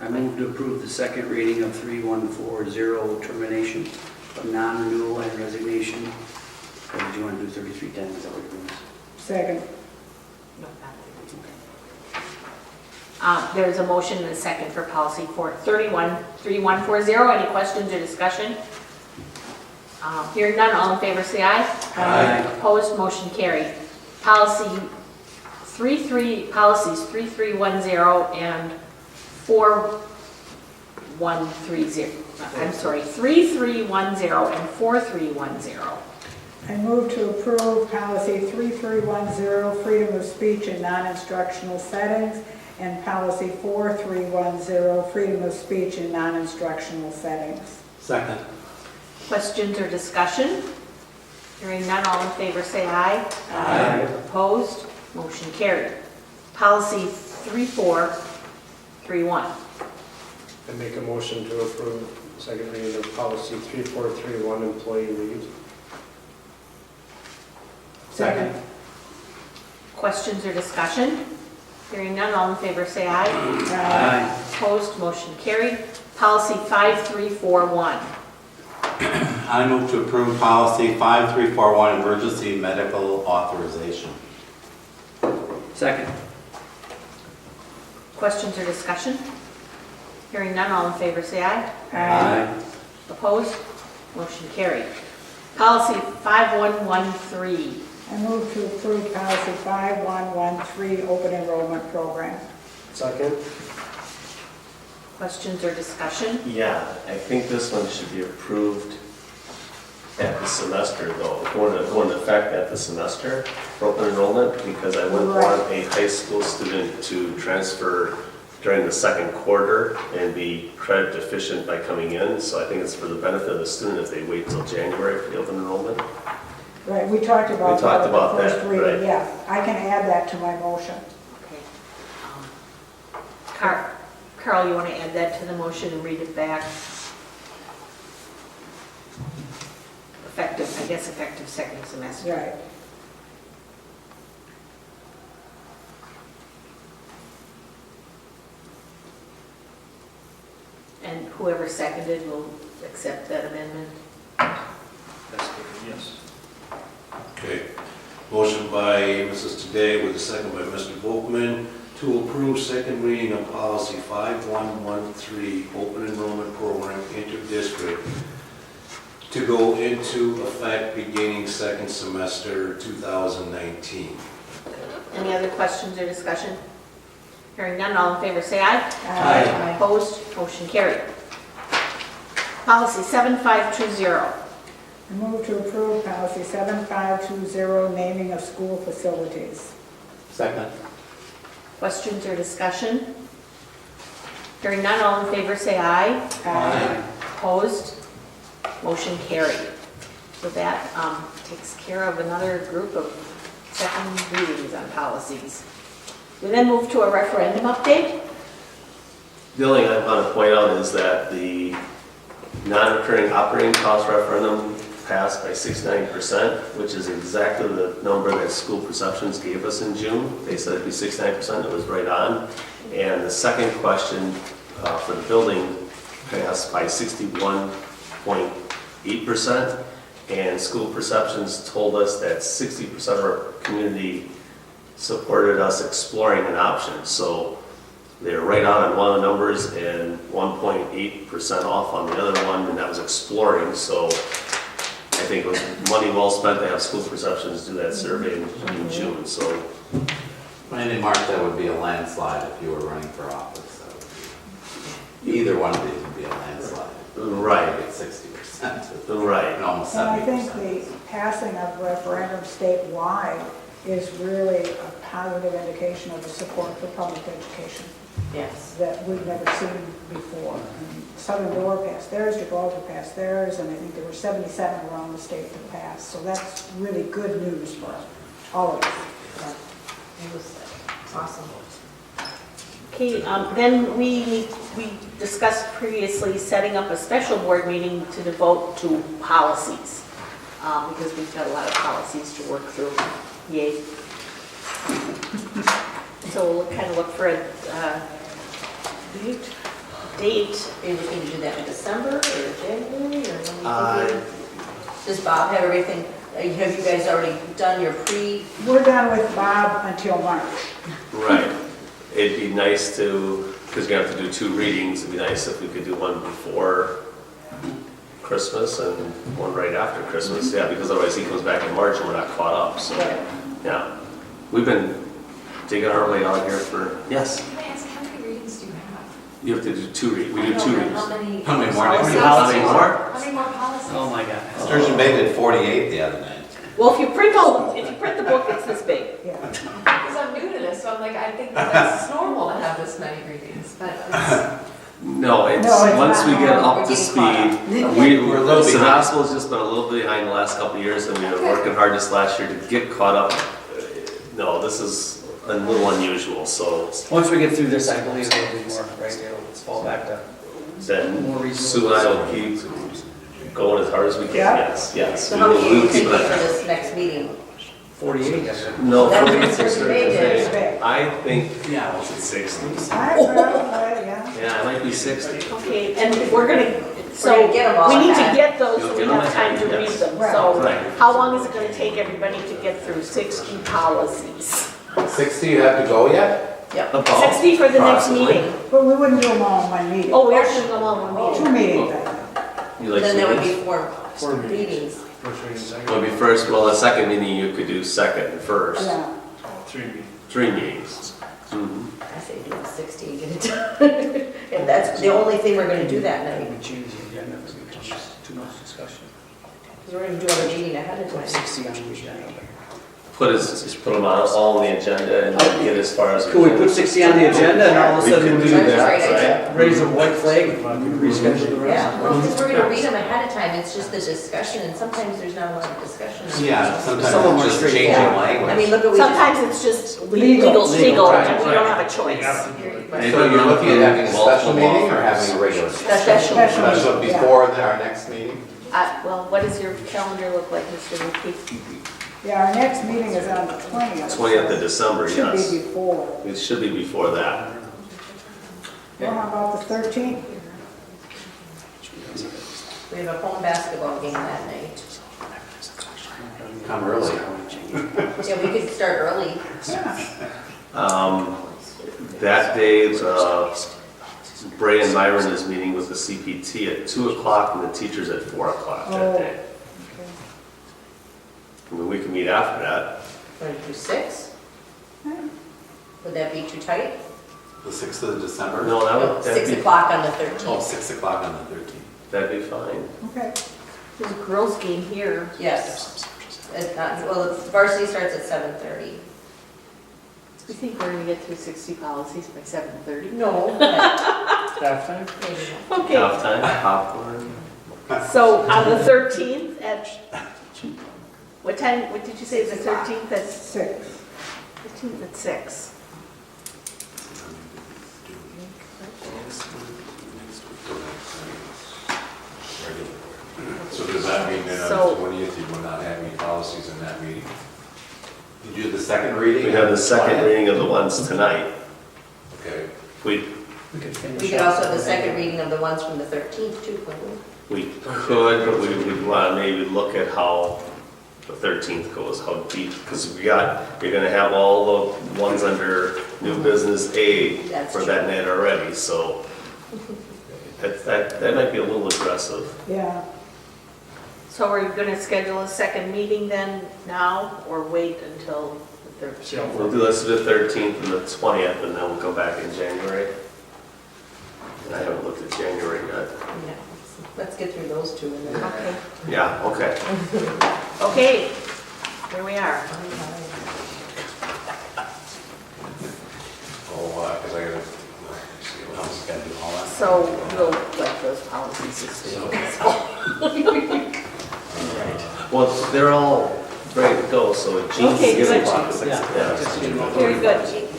I move to approve the second reading of 3140, termination of non-renewal and resignation. Or did you want to do 3310? Is that what you're doing? Second. There's a motion and a second for policy 3140. Any questions or discussion? Hearing none, all in favor say aye. Aye. Opposed, motion carried. Policies 3310 and 4130. I'm sorry, 3310 and 4310. I move to approve policy 3310, freedom of speech in non-instructional settings, and policy 4310, freedom of speech in non-instructional settings. Second. Questions or discussion? Hearing none, all in favor say aye. Aye. Opposed, motion carried. Policy 3431. I make a motion to approve second reading of policy 3431, employee leave. Second. Questions or discussion? Hearing none, all in favor say aye. Aye. Opposed, motion carried. Policy 5341. I move to approve policy 5341, emergency medical authorization. Second. Questions or discussion? Hearing none, all in favor say aye. Aye. Opposed, motion carried. Policy 5113. I move to approve policy 5113, open enrollment program. Second. Questions or discussion? Yeah, I think this one should be approved at the semester though, go into effect at the semester for open enrollment, because I wouldn't want a high school student to transfer during the second quarter and be credit deficient by coming in. So I think it's for the benefit of the student if they wait till January for the open enrollment. Right, we talked about We talked that about at the first that, reading, right. yeah. I can add that to my motion. Okay. Carl, you want to add that to the motion and read it back? Effective, I guess effective second semester. Right. And whoever seconded will accept that amendment. That's good, yes. Okay. Motion by Mrs. Today with a second by Mr. Volkman to approve second reading of policy 5113, open enrollment program inter-district, to go into effect beginning second semester 2019. Any other questions or discussion? Hearing none, all in favor say aye. Aye. Opposed, motion carried. Policy 7520. I move to approve policy 7520, naming of school facilities. Second. Questions or discussion? Hearing none, all in favor say aye. Aye. Opposed, motion carried. So that takes care of another group of second readings on policies. We then move to a referendum update. The only thing I want to point out is that the non-recurring operating cost referendum passed by 69%, which is exactly the number that school perceptions gave us in June. They said it'd be 69%, it was right on. And the second question for the building passed by 61.8%. And school perceptions told us that 60% of our community supported us exploring an option. So they're right on one of the numbers and 1.8% off on the other one, and that was exploring. So I think it was money well spent to have school perceptions do that survey in June. So And in March, that would be a landslide if you were running for office. That would be, either one of these would be a landslide. Right. Get 60%. Right. And almost 70%. And I think the passing of referendum statewide is really a positive indication of the support for public education Yes. that we've never seen before. And Southern Door passed theirs, Gibraltar passed theirs, and I think there were 77 around the state that passed. So that's really good news for all of us. It was awesome. Okay, then we discussed previously setting up a special board meeting to devote to policies, because we've got a lot of policies to work through. Yay. So we'll kind of look for a date. Are you looking to do that in December or January, or when Uh, does Bob have everything, have you guys already done your We're done with Bob until March. Right. It'd be nice to, because you have to do 2 readings, it'd be nice if we could do one before Christmas and one right after Christmas. Yeah, because otherwise he comes back in March and we're not caught up. So, yeah. We've been digging our way out here for, yes, Can I ask, how many readings do you have? you have to do 2 readings. We do 2 readings. How many? How many more? policies? How many more? How many more policies? Oh my God. Sturgeon Bay did 48 the other night. Well, if you print the book, it's this big. Yeah. Because I'm new to this, so I'm like, I think that's normal to have this many readings, but it's. No, it's, No, it's once not we get normal. up We're to getting speed, caught We're a little behind. Sevastopol's just been a little bit behind the last couple of years, and we were working hard this last year to get caught up. No, this is a little unusual, so Once we get through this, I believe it'll be more, right, it'll fall back to. then More reasonable. Sue and I will keep going as hard as we can, Yeah. yes, yes. So We how will- many are we'll you keep thinking it. for this next meeting? 48, I guess. No, That's 48 what is Thursday is. Thursday. I think, Yeah. was it 60? I probably, yeah. Yeah, it might be 60. Okay, and we're gonna, so We're gonna get 'em all we need to ahead. get those so You'll we get 'em have time to ahead, read yes. them. Right. So Right. how long is it gonna take everybody to get through 60 policies? 60 you have to go yet? Yep. About 60 for the next possibly. meeting? But we wouldn't do them all in one meeting. Oh, we are doing them all in one meeting. 2 meetings, I think. You like Then there would meetings? be 4 4 meetings. First reading, second. Would be first, well, the second meeting you could do second and first. Yeah. 3 readings. 3 meetings. Mhm. I say do the 60 and get it done. And that's the only thing we're gonna do that night. We change the agenda because it becomes too much discussion. Because we're gonna do our meeting ahead of Put time. 60 on the agenda. just put them all on the agenda and then get as far as. Could we put 60 on the agenda and all of a We sudden could we'll do do that, right? raise a white flag, reschedule the rest? Yeah, well, because we're gonna read them ahead of time, it's just the discussion, and sometimes there's not a lot of discussion. Yeah, Some of them sometimes are it's just straight changing Yeah. language. I mean, look at we just. Sometimes it's just Legal. legal, Right, and we don't have a choice. So you're looking at having a special meeting or having a regular? Special. Special before our next meeting? Well, what does your calendar look like, Mr. Lupe? Yeah, our next meeting is on the 20th. 20th of December, Should yes. be before. It should be before that. Well, how about the 13th? We have a home basketball game that night. Come early. Yeah, we could start early. Yeah. That day, Bray and Myron is meeting with the CPT at 2 o'clock and the teachers at 4 o'clock that Oh. day. I mean, we can meet after that. Want to do 6? Would that be too tight? The 6th of December? No, No, that'd 6 be, o'clock on the Oh, 13th. 6 o'clock on the 13th. that'd be fine. Okay. There's a girls' game here. Yes. Well, the varsity starts at 7:30. You think we're gonna get through 60 policies by 7:30? No, but Staff time? maybe not. Okay, Halftime, popcorn. so on the 13th at, what time, what did you say, the 6 o'clock. 13th at, 6. 13th at 6? So does that mean that on So- the 20th, you will not have any policies in that meeting? You do the second reading? We have the on second 20th? reading of the ones tonight. Okay. We, We could finish. We could up also have the with second that. reading of the ones from the 13th too, couldn't we? we could, but we would want to maybe look at how the 13th goes, how deep, because you're gonna have all the ones under new business A That's for true. that night already, so that might be a little aggressive. Yeah. So are you gonna schedule a second meeting then now, or wait until the 13th? Let's do the 13th and the 20th, and then we'll come back in January. And I haven't looked at January yet. Yeah. Let's get through those two and then. Okay, Yeah, okay. okay, here we are. Oh, because I gotta, see what else I gotta do all that. So we'll let those policies just Well, they're all ready to go, so Jean's Okay, giving good. lots of Yeah, just get them out. Very good.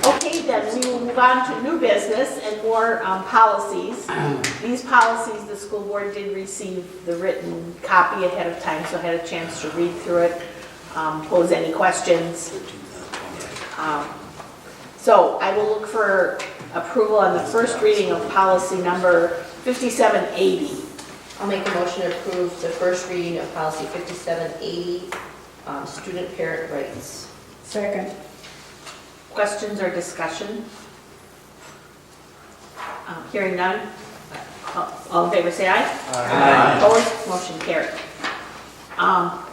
Okay, then we will move on to new business and more policies. These policies, the school board did receive the written copy ahead of time, so I had a chance to read through it, pose any questions. So I will look for approval on the first reading of policy number 5780. I'll make a motion to approve the first reading of policy 5780, student parent rights. Second. Questions or discussion? Hearing none. All in favor, say aye. Aye. Opposed, motion carried.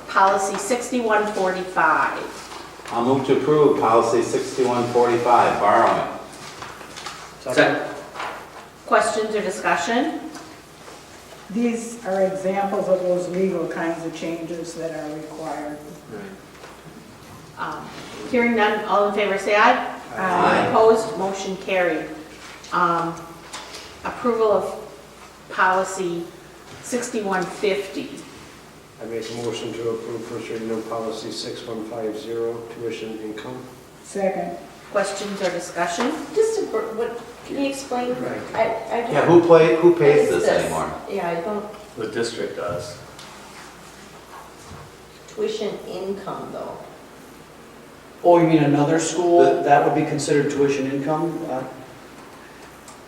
Policy 6145. I'll move to approve policy 6145, borrowing. Second. Questions or discussion? These are examples of those legal kinds of changes that are required. Hearing none, all in favor, say aye. Aye. Opposed, motion carried. Approval of policy 6150. I make a motion to approve first reading of policy 6150, tuition income. Second. Questions or discussion? Just to, what, can you explain? Right. I don't. Yeah, who pays What is this anymore? Yeah, I don't, The district does. tuition income though. Oh, you mean another school, that would be considered tuition income?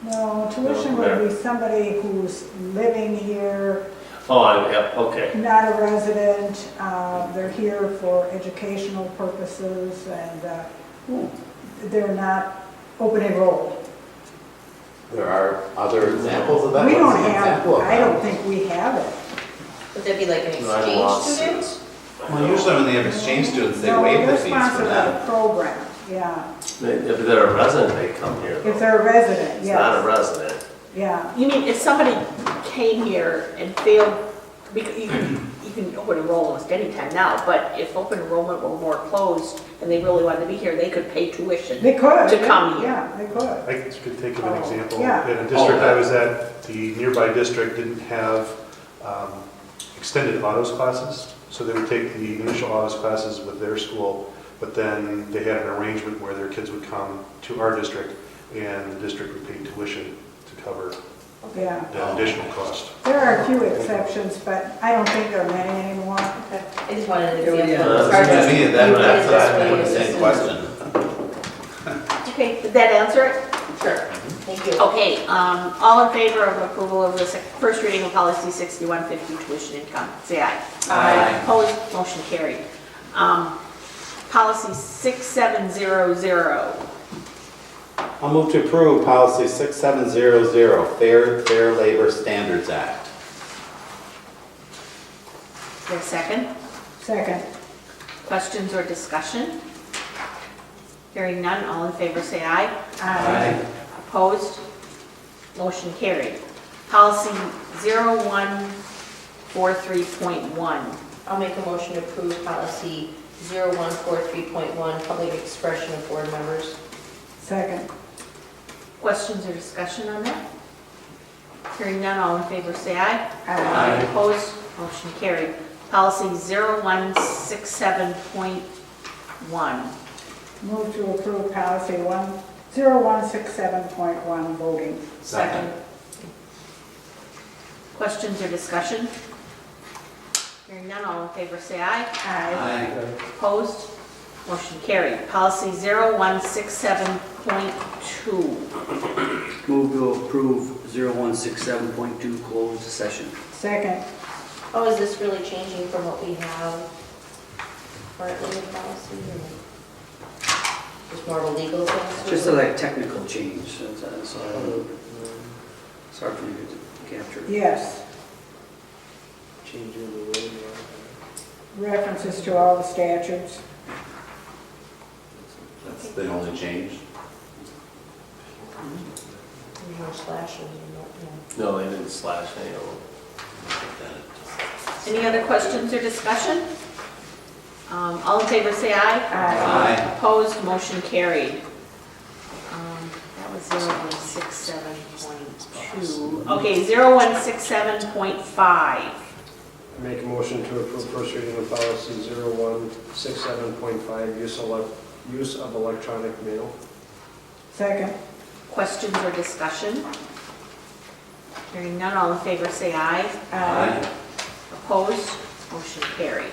No, tuition would be somebody who's living here, Oh, yeah, okay. not a resident, they're here for educational purposes, and they're not open enrolled. There are other examples of that? We What's don't the have, example of I that? don't think we have it. Would that be like an No, I exchange lost student? Well, usually when they have exchange students, they No, waive the they're fees sponsored for by them. the program, yeah. If they're a resident, they come here. If though. they're a resident, It's not a yes, resident. yeah. You mean if somebody came here and failed, because you can open enrollment any time now, but if open enrollment were more closed and they really wanted to be here, they could pay tuition. They could. To come here. Yeah, they could. I could think of an example. Yeah. In a district I was at, the nearby district didn't have extended autos classes, so they would take the initial autos classes with their school, but then they had an arrangement where their kids would come to our district, and the district would pay tuition to cover Yeah. the additional cost. There are a few exceptions, but I don't think there are many anymore. I just wanted an Yeah, example. yeah. As far as Yeah, me, you that's did what it this I way, had the this same is- question. Okay, did that answer it? Sure, thank you. Okay, all in favor of approval of the first reading of policy 6150, tuition income, say aye. Aye. Opposed, motion carried. Policy 6700. I'll move to approve policy 6700, Fair Labor Standards Act. Is there a second? Second. Questions or discussion? Hearing none, all in favor say aye. Opposed? Motion carried. Policy 0143.1. I'll make a motion to approve policy 0143.1, public expression of board members. Second. Questions or discussion on that? Hearing none, all in favor say aye. Opposed? Motion carried. Policy 0167.1. Move to approve policy 0167.1, voting. Second. Questions or discussion? Hearing none, all in favor say aye. Opposed? Motion carried. Policy 0167.2. Move to approve 0167.2 closed session. Second. Oh, is this really changing from what we have currently in policy? or Just more of a legal thing? Just a like technical change, so it's hard for me to capture. Yes. Changing the word. References to all the statutes. That's the only change. There's no slashes or no, No, they didn't slash any of them. Any other questions or discussion? All in favor say aye. Opposed? Motion carried. That was 0167.2. Okay, 0167.5. Make a motion to approve first reading of policy 0167.5, use of electronic mail. Second. Questions or discussion? Hearing none, all in favor say aye. Opposed? Motion carried.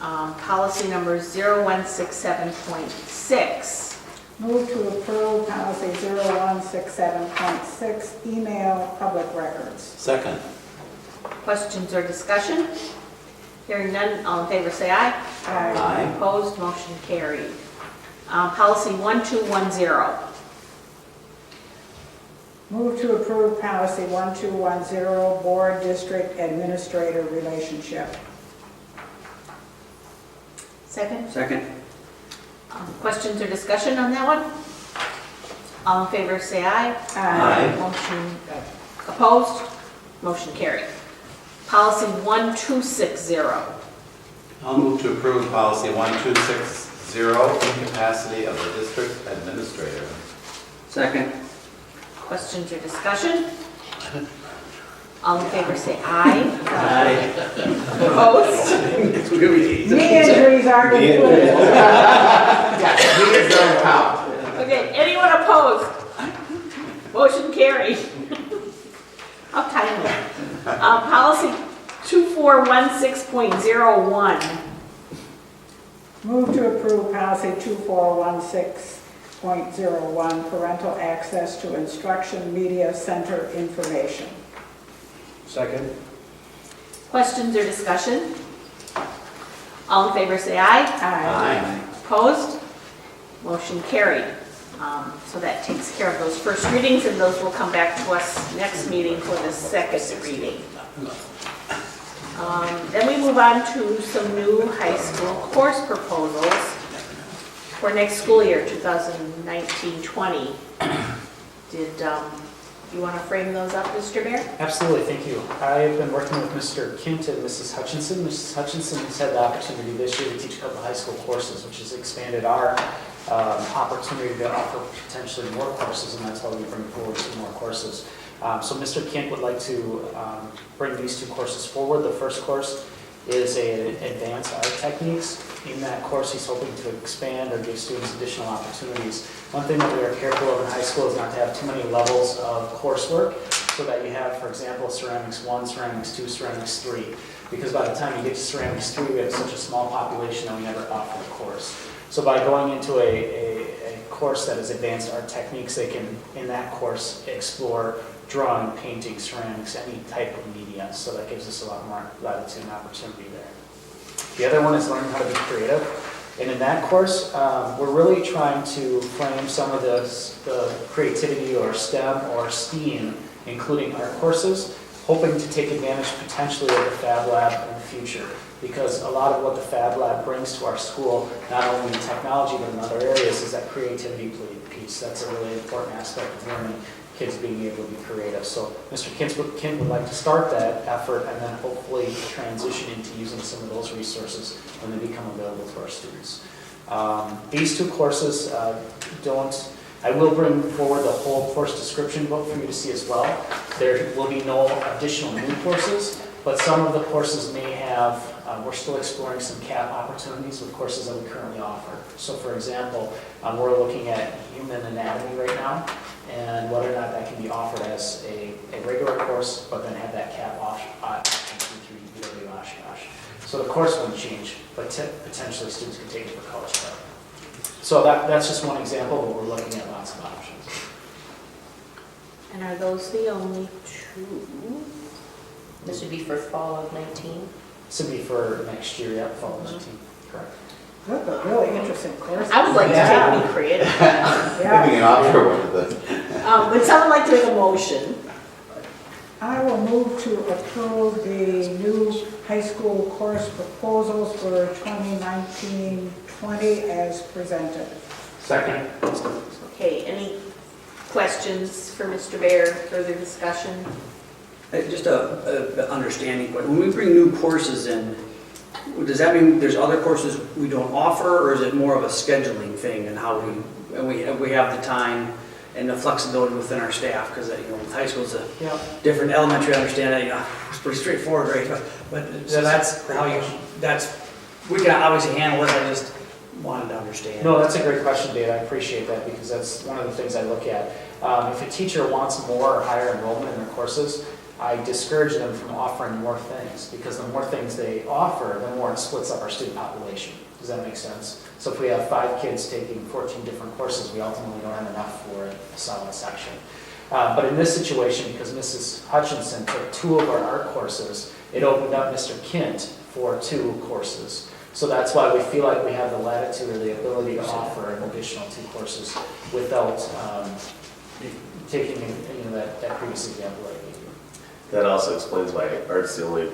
Policy number 0167.6. Move to approve policy 0167.6, email public records. Second. Questions or discussion? Hearing none, all in favor say aye. Opposed? Motion carried. Policy 1210. Move to approve policy 1210, board district administrator relationship. Second. Second. Questions or discussion on that one? All in favor say aye. Motion opposed? Motion carried. Policy 1260. I'll move to approve policy 1260, incapacity of the district administrator. Second. Questions or discussion? All in favor say aye. Opposed? Knee injuries aren't included. Okay, anyone opposed? Motion carried. How timely. Policy 2416.01. Move to approve policy 2416.01, parental access to instruction media center information. Second. Questions or discussion? All in favor say aye. Opposed? Motion carried. So that takes care of those first readings, and those will come back to us next meeting for the second reading. Then we move on to some new high school course proposals for next school year, 2019-20. Did You want to frame those up, Mr. Bear? Absolutely, thank you. I've been working with Mr. Kint and Mrs. Hutchinson. Mrs. Hutchinson has had the opportunity this year to teach a couple of high school courses, which has expanded our opportunity to offer potentially more courses, and that's why we bring forward some more courses. So Mr. Kint would like to bring these two courses forward. The first course is an advanced art techniques. In that course, he's hoping to expand or give students additional opportunities. One thing that we are careful of in high school is not to have too many levels of coursework, so that you have, for example, ceramics 1, ceramics 2, ceramics 3. Because by the time you get to ceramics 3, we have such a small population that we never offer the course. So by going into a course that is advanced art techniques, they can, in that course, explore drawing, painting, ceramics, any type of media. So that gives us a lot more latitude and opportunity there. The other one is learning how to be creative. And in that course, we're really trying to frame some of the creativity or STEM or STEAM, including art courses, hoping to take advantage potentially of the Fab Lab in the future. Because a lot of what the Fab Lab brings to our school, not only in technology but in other areas, is that creativity piece. That's a really important aspect of learning, kids being able to be creative. So Mr. Kint would like to start that effort and then hopefully transition into using some of those resources when they become available to our students. These two courses I will bring forward the whole course description book for you to see as well. There will be no additional new courses, but some of the courses may have, we're still exploring some CAP opportunities with courses that we currently offer. So for example, we're looking at human anatomy right now, and whether or not that can be offered as a regular course, but then have that CAP option through UW Oshkosh. So the course won't change, but potentially students can take it for college prep. So that's just one example, but we're looking at lots of options. And are those the only two? This would be for fall of 19. This would be for next year, yeah, fall of 19, correct. Those are really interesting courses. I would like to take Be Creative. Yeah. Maybe an offer one of the. Would someone like to make a motion? I will move to approve the new high school course proposals for 2019-20 as presented. Second. Okay, any questions for Mr. Bear, further discussion? Just a understanding, but when we bring new courses in, does that mean there's other courses we don't offer, or is it more of a scheduling thing and how we have the time and the flexibility within our staff? Because with high school it's a different elementary, understand that it's pretty straightforward, right? But so that's how we can obviously handle it. I just wanted to understand. No, that's a great question, Dave. I appreciate that because that's one of the things I look at. If a teacher wants more or higher enrollment in their courses, I discourage them from offering more things because the more things they offer, the more it splits up our student population. Does that make sense? So if we have 5 kids taking 14 different courses, we ultimately don't have enough for a solid section. But in this situation, because Mrs. Hutchinson took 2 of our art courses, it opened up Mr. Kint for 2 courses. So that's why we feel like we have the latitude or the ability to offer an additional 2 courses without taking that previous example I gave you. That also explains why art's the only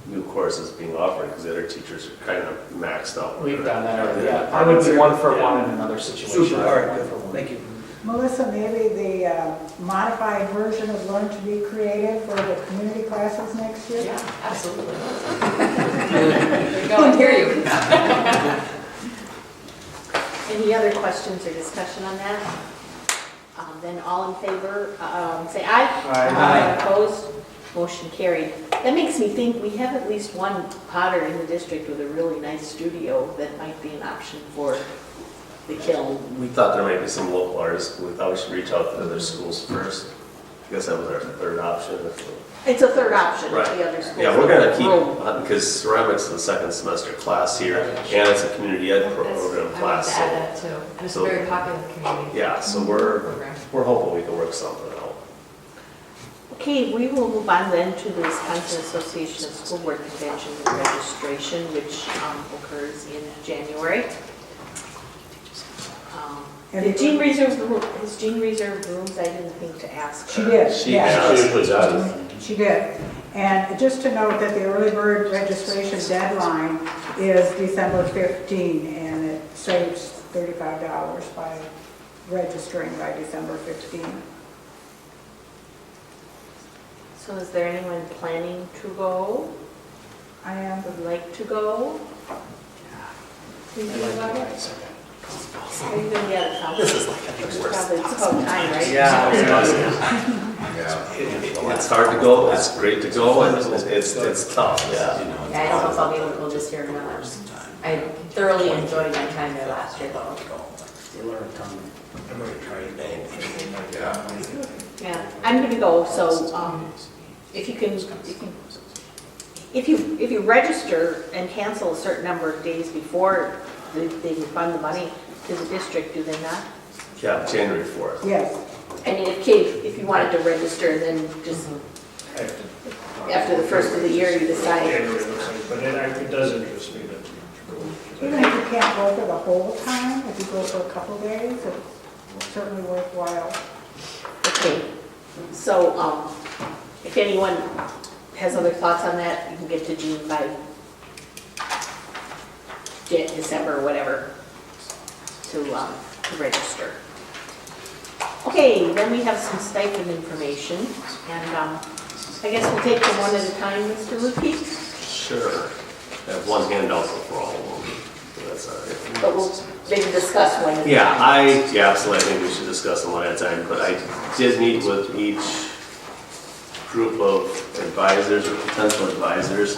new courses being offered, because the other teachers are kind of maxed out. We've done that already, yeah. I would be 1 for 1 in another situation. Super, all right, One good. for one. Thank you. Melissa, maybe the modified version of Learn to Be Creative for the community classes next year? Yeah, absolutely. There you go, I hear you. Any other questions or discussion on that? Then all in favor, say aye. Aye. Opposed? Motion carried. That makes me think we have at least one potter in the district with a really nice studio that might be an option for the kiln. We thought there might be some local artists, but we thought we should reach out to other schools first. I guess that was our third option. It's a third option Right. if the other schools. Yeah, we're gonna have keep, room. because ceramics is a second semester class here, and it's a community ed program I wanted class. to add that too. And it's a so- very popular community. Yeah, so program. we're hoping we can work something out. Okay, we will move on then to the Wisconsin Association of School Board Conventions and Registration, which occurs in January. Did Jean reserve rooms? I didn't think to ask. She did, She yes. has. She usually does. She did. And just to note that the early bird registration deadline is December 15, and it saves $35 by registering by December 15. So is there anyone planning to go, I am. would like to go? Thinking about it? Are you gonna be out of town? This is like It's probably it's about time, right? Yeah. Yeah. It's hard to go, it's great to go, and it's tough, yeah. Yeah, I don't know if I'll be able to go this year or not. I thoroughly enjoyed my time there last year though. You learn a ton. I'm gonna try it. Yeah. Yeah, I'm gonna go, so, if you register and cancel a certain number of days before they refund the money to the district, do they not? Yeah, January 4th. Yes. I mean, if you wanted to register and then just after the first of the year, you decide. January looks like, but it does interest me to go. Even if you can't go for the whole time, if you go for a couple days, it's certainly worthwhile. Okay, so, if anyone has other thoughts on that, you can get to Jean by December or whatever to register. Okay, then we have some stipend information, and I guess we'll take them one at a time, Mr. Lukey, Sure. I have one handout for all of them, so that's all right. but we'll maybe discuss one at a Yeah, time. absolutely, I think we should discuss them one at a time, but I did meet with each group of advisors or potential advisors,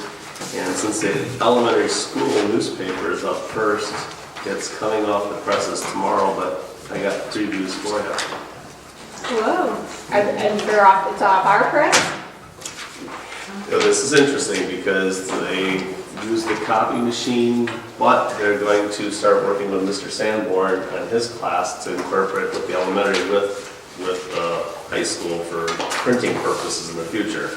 and since the elementary school newspaper is up first, it's coming off the presses tomorrow, but I got previews for you. Whoa, and it's off our press? You know, this is interesting because they use the copy machine, but they're going to start working with Mr. Sanborn and his class to incorporate with the elementary with high school for printing purposes in the future.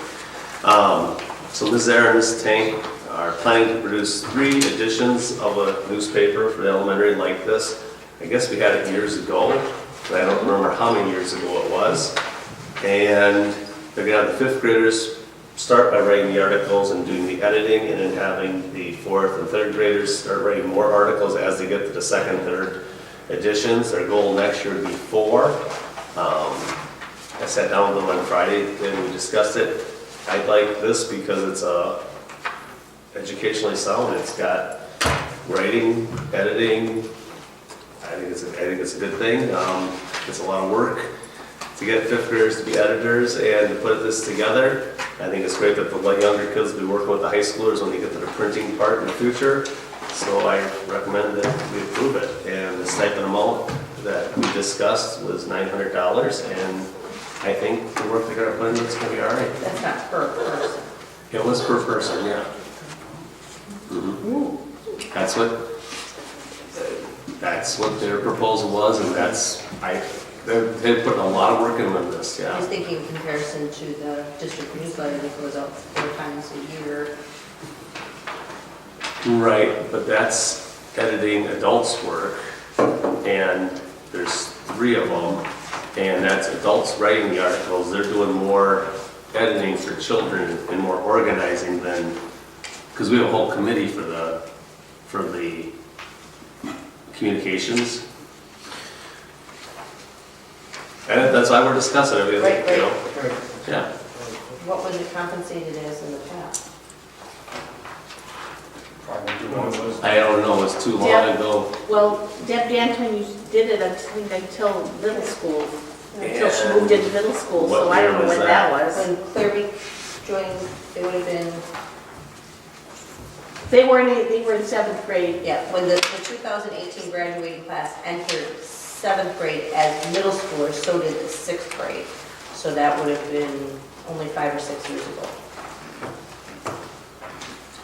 So Ms. Aaron and Ms. Tank are planning to produce 3 editions of a newspaper for the elementary like this. I guess we had it years ago, but I don't remember how many years ago it was. And they're gonna have the 5th graders start by writing the articles and doing the editing, and then having the 4th and 3rd graders start writing more articles as they get to the 2nd, 3rd editions. Their goal next year would be 4. I sat down with them on Friday and we discussed it. I like this because it's educationally sound. It's got writing, editing. I think it's a good thing. It's a lot of work to get 5th graders to be editors and to put this together. I think it's great that the younger kids will be working with the high schoolers when they get to the printing part in the future. So I recommend that we approve it. And the stipend amount that we discussed was $900, and I think the work they're gonna put in, it's gonna be all right. That's not per person. It was per person, yeah. Mhm. That's what their proposal was, and they put a lot of work into this, I yeah. was thinking in comparison to the district newsletter that goes out 4 times a year. Right, but that's editing adults' work, and there's 3 of them, and that's adults writing the articles. They're doing more editing for children and more organizing than, because we have a whole committee for the communications. And that's why we're discussing everything, Right, you know? Right. Yeah. What was it compensated as in the past? Probably do one of those. I don't know, it's too long Yeah. ago. Well, Deb Danton, you did it until middle school, until she Yeah. moved into middle school, so What I don't year know was when that that? was. When Clairby joined, it would have been, They were in 7th grade. yeah, when the 2018 graduating class entered 7th grade as middle schoolers, so did the 6th grade. So that would have been only 5 or 6 years ago.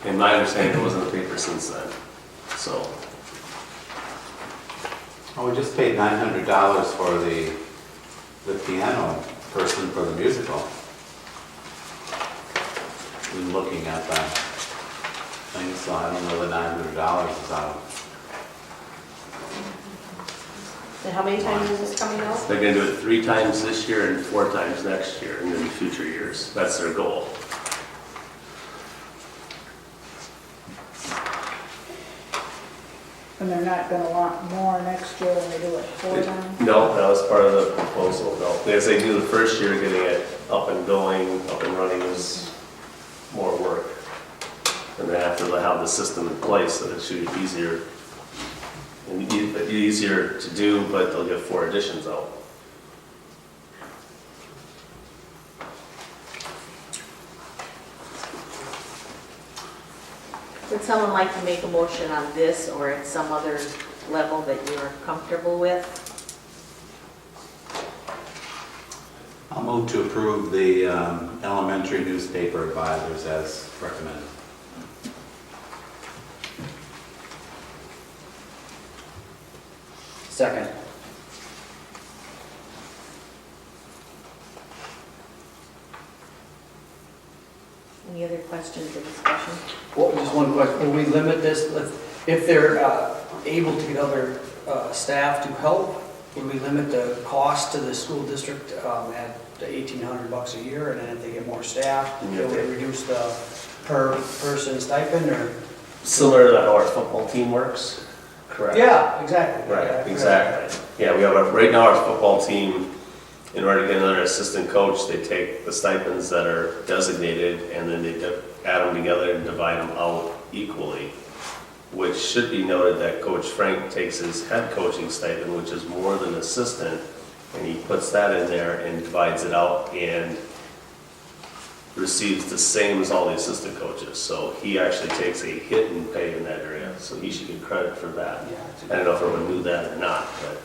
In my understanding, it wasn't in the paper since then, so. Oh, we just paid $900 for the piano person for the musical. I'm looking at that thing, so I don't know the $900 is out. And how many times is this coming out? They're gonna do it 3 times this year and 4 times next year and in future years. That's their goal. The And they're not gonna want more next year when they do it 4 times? No, that was part of the proposal, no. As they do the first year, getting it up and going, up and running is more work. And then after they have the system in place, that it should be easier, and easier to do, but they'll get 4 additions out. Would someone like to make a motion on this or at some other level that you're comfortable with? I'll move to approve the elementary newspaper advisors as recommended. Second. Any other questions or discussion? Well, just one question, will we limit this, if they're able to get other staff to help, would we limit the cost to the school district at the $1,800 a year, and then if they get more staff, will we reduce the per person stipend, or? Similar to how our football team works, correct? Yeah, exactly. Right, Yeah, exactly. Yeah, we have, right now our football team, in order to get another assistant coach, they take the stipends that are designated and then they add them together and divide them out equally, which should be noted that Coach Frank takes his head coaching stipend, which is more than assistant, and he puts that in there and divides it out and receives the same as all the assistant coaches. So he actually takes a hit in pay in that area, so he should get credit for that. I don't know if everyone knew that or not, but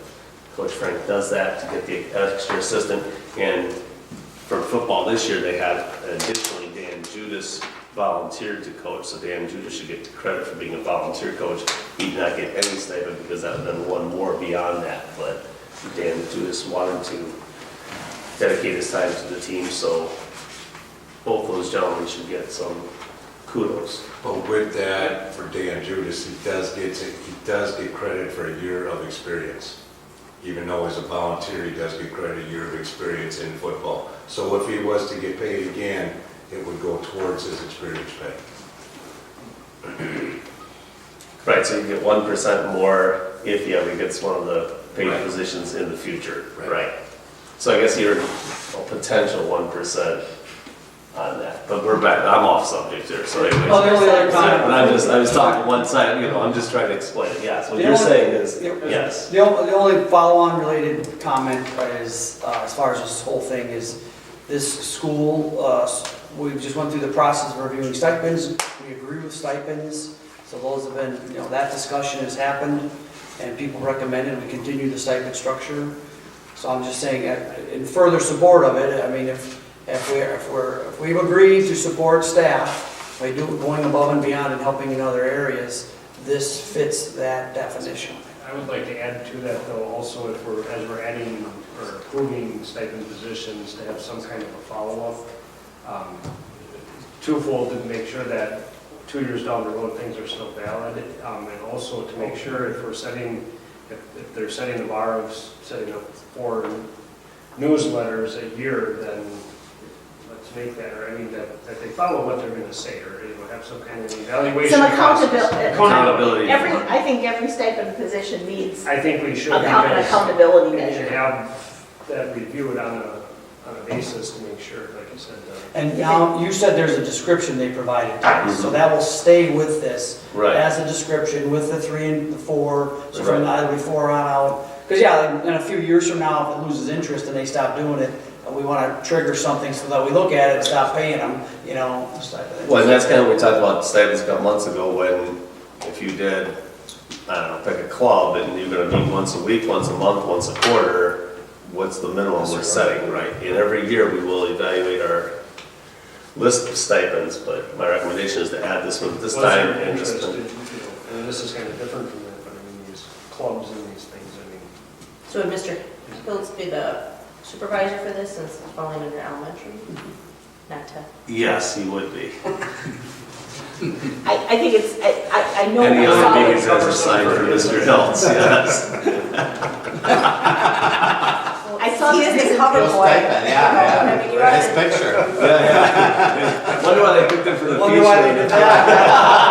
Coach Frank does that to get the extra assistant. And for football this year, they had additionally Dan Judas volunteered to coach, so Dan Judas should get credit for being a volunteer coach. He did not get any stipend because that would have been one more beyond that, but Dan Judas wanted to dedicate his time to the team, so both those gentlemen should get some kudos. But with that, for Dan Judas, he does get credit for a year of experience. Even though as a volunteer, he does get credit a year of experience in football. So if he was to get paid again, it would go towards his experience pay. Right, so you get 1% more if he ever gets one of the paid Right. positions in the future. Right. So I guess you're a potential 1% on that, but we're back, I'm off subject here, so anyways. Oh, the only other comment. But I was talking one side, I'm just trying to explain it, yes, what The you're only- saying is, yes. The only follow-on related comment is, as far as this whole thing is, this school, we just went through the process of reviewing stipends. We agree with stipends, so those have been, that discussion has happened, and people recommended we continue the stipend structure. So I'm just saying, in further support of it, I mean, if we've agreed to support staff by going above and beyond and helping in other areas, this fits that definition. I would like to add to that though, also if as we're adding or approving stipend positions, to have some kind of a follow-up. Twofold, to make sure that 2 years down the road, things are still valid, and also to make sure if they're setting the bar of setting up 4 newsletters a year, then let's make that, or I mean, that they follow what they're going to say, or have some kind of evaluation. Some process. Accountability. I think every stipend position needs I think we should. accountability We should measure. have that reviewed on a basis to make sure, like you said. And now, you said there's a description they provided to us, so that will stay with this Right. as a description with the 3 and the 4, so from Right. either 4 on out. Because yeah, in a few years from now, if it loses interest and they stop doing it, we want to trigger something so that we look at it and stop paying them, this type of thing. Well, and that's kind of what we talked about stipends a couple months ago, when if you did, I don't know, pick a club and you're gonna meet once a week, once a month, once a quarter, what's the minimum we're setting, right? And every year we will evaluate our list of stipends, but my recommendation is to add this one this time. And just And this is kind of different from that, but I mean, these clubs and these things, I mean. So would Mr. Hiltz be the supervisor for this since it's falling under elementary? Not to, Yes, he would be. I think it's, I know. Any I saw other it. meetings as assigned for Mr. Hiltz, yes. I saw He this is the as a cover Real boy. stipend, I mean, you are nice the- picture. Yeah. Wonder why they picked him for the Wonder why they did future. that.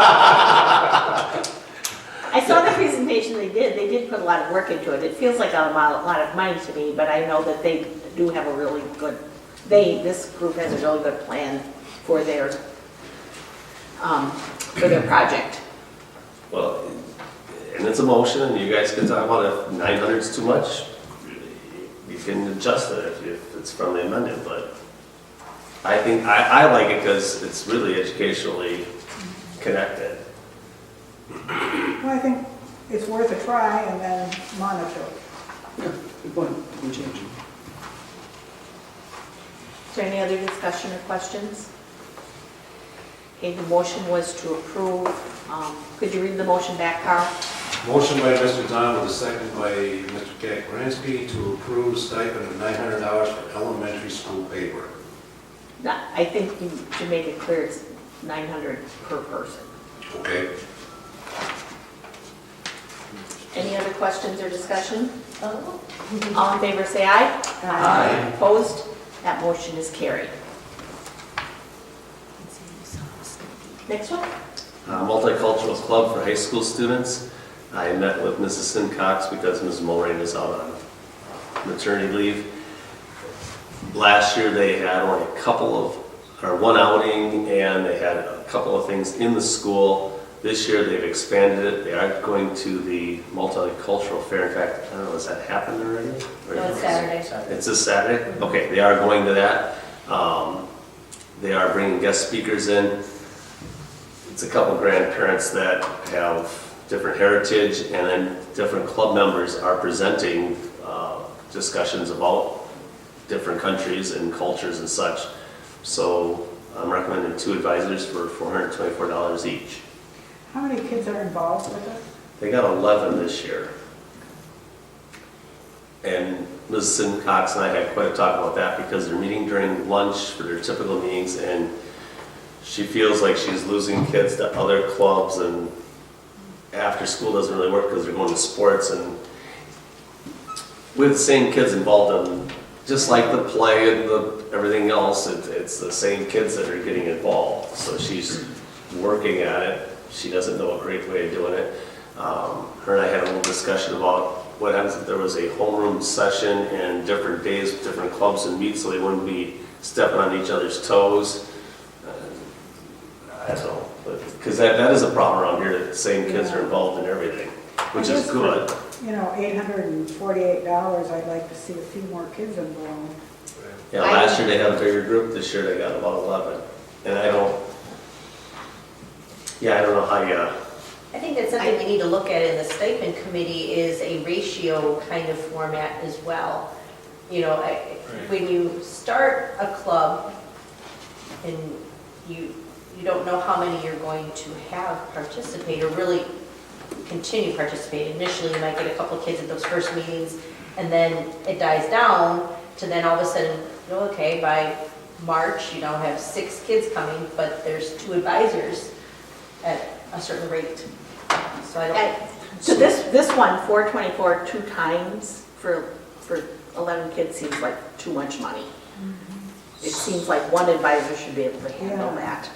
I saw the presentation they did put a lot of work into it. It feels like a lot of money to me, but I know that they do have a really good, this group has a really good plan for their project. Well, and it's a motion, and you guys can talk about if 900 is too much, you can adjust it if it's friendly amended, but I think, I like it because it's really educationally connected. Well, I think it's worth a try and then monitor. Yeah, good point. We change it. Is there any other discussion or questions? Okay, the motion was to approve. Could you read the motion back, Carl? Motion by Mr. Don with a second by Mr. Kakaranski to approve stipend of $900 for elementary school paper. I think you should make it clear it's 900 per person. Okay. Any other questions or discussion? Oh. All in favor, say aye. Aye. Opposed? That motion is carried. Next one? Multicultural Club for high school students. I met with Mrs. Simcox because Ms. Mulrain is out on maternity leave. Last year they had only one outing, and they had a couple of things in the school. This year they've expanded it. They are going to the multicultural fair. In fact, I don't know, has that happened already? No, it's Saturday. It's this Saturday? Okay, they are going to that. They are bringing guest speakers in. It's a couple grandparents that have different heritage, and then different club members are presenting discussions about different countries and cultures and such. So I'm recommending 2 advisors for $424 each. How many kids are involved with it? They got 11 this year. And Ms. Simcox and I had quite a talk about that because they're meeting during lunch for their typical meetings, and she feels like she's losing kids to other clubs, and after school doesn't really work because they're going to sports, and with the same kids involved in, just like the play and everything else, it's the same kids that are getting involved. So she's working at it. She doesn't know a great way of doing it. Her and I had a little discussion about what happens if there was a homeroom session and different days with different clubs and meet, so they wouldn't be stepping on each other's toes. I don't know, because that is a problem around here, that the same kids are involved in everything, which is good. You know, $848, I'd like to see a few more kids involved. Yeah, last year they had a bigger group, this year they got about 11. And I don't know how you... I think that's something we need to look at in the stipend committee is a ratio kind of format as well. You know, when you start a club and you don't know how many you're going to have participate or really continue participating. Initially, you might get a couple of kids at those first meetings, and then it dies down to then all of a sudden, you know, okay, by March, you now have 6 kids coming, but there's 2 advisors at a certain rate. So I don't. So this one, 424 2 times for 11 kids seems like too much money. It seems like one advisor should be able to handle that.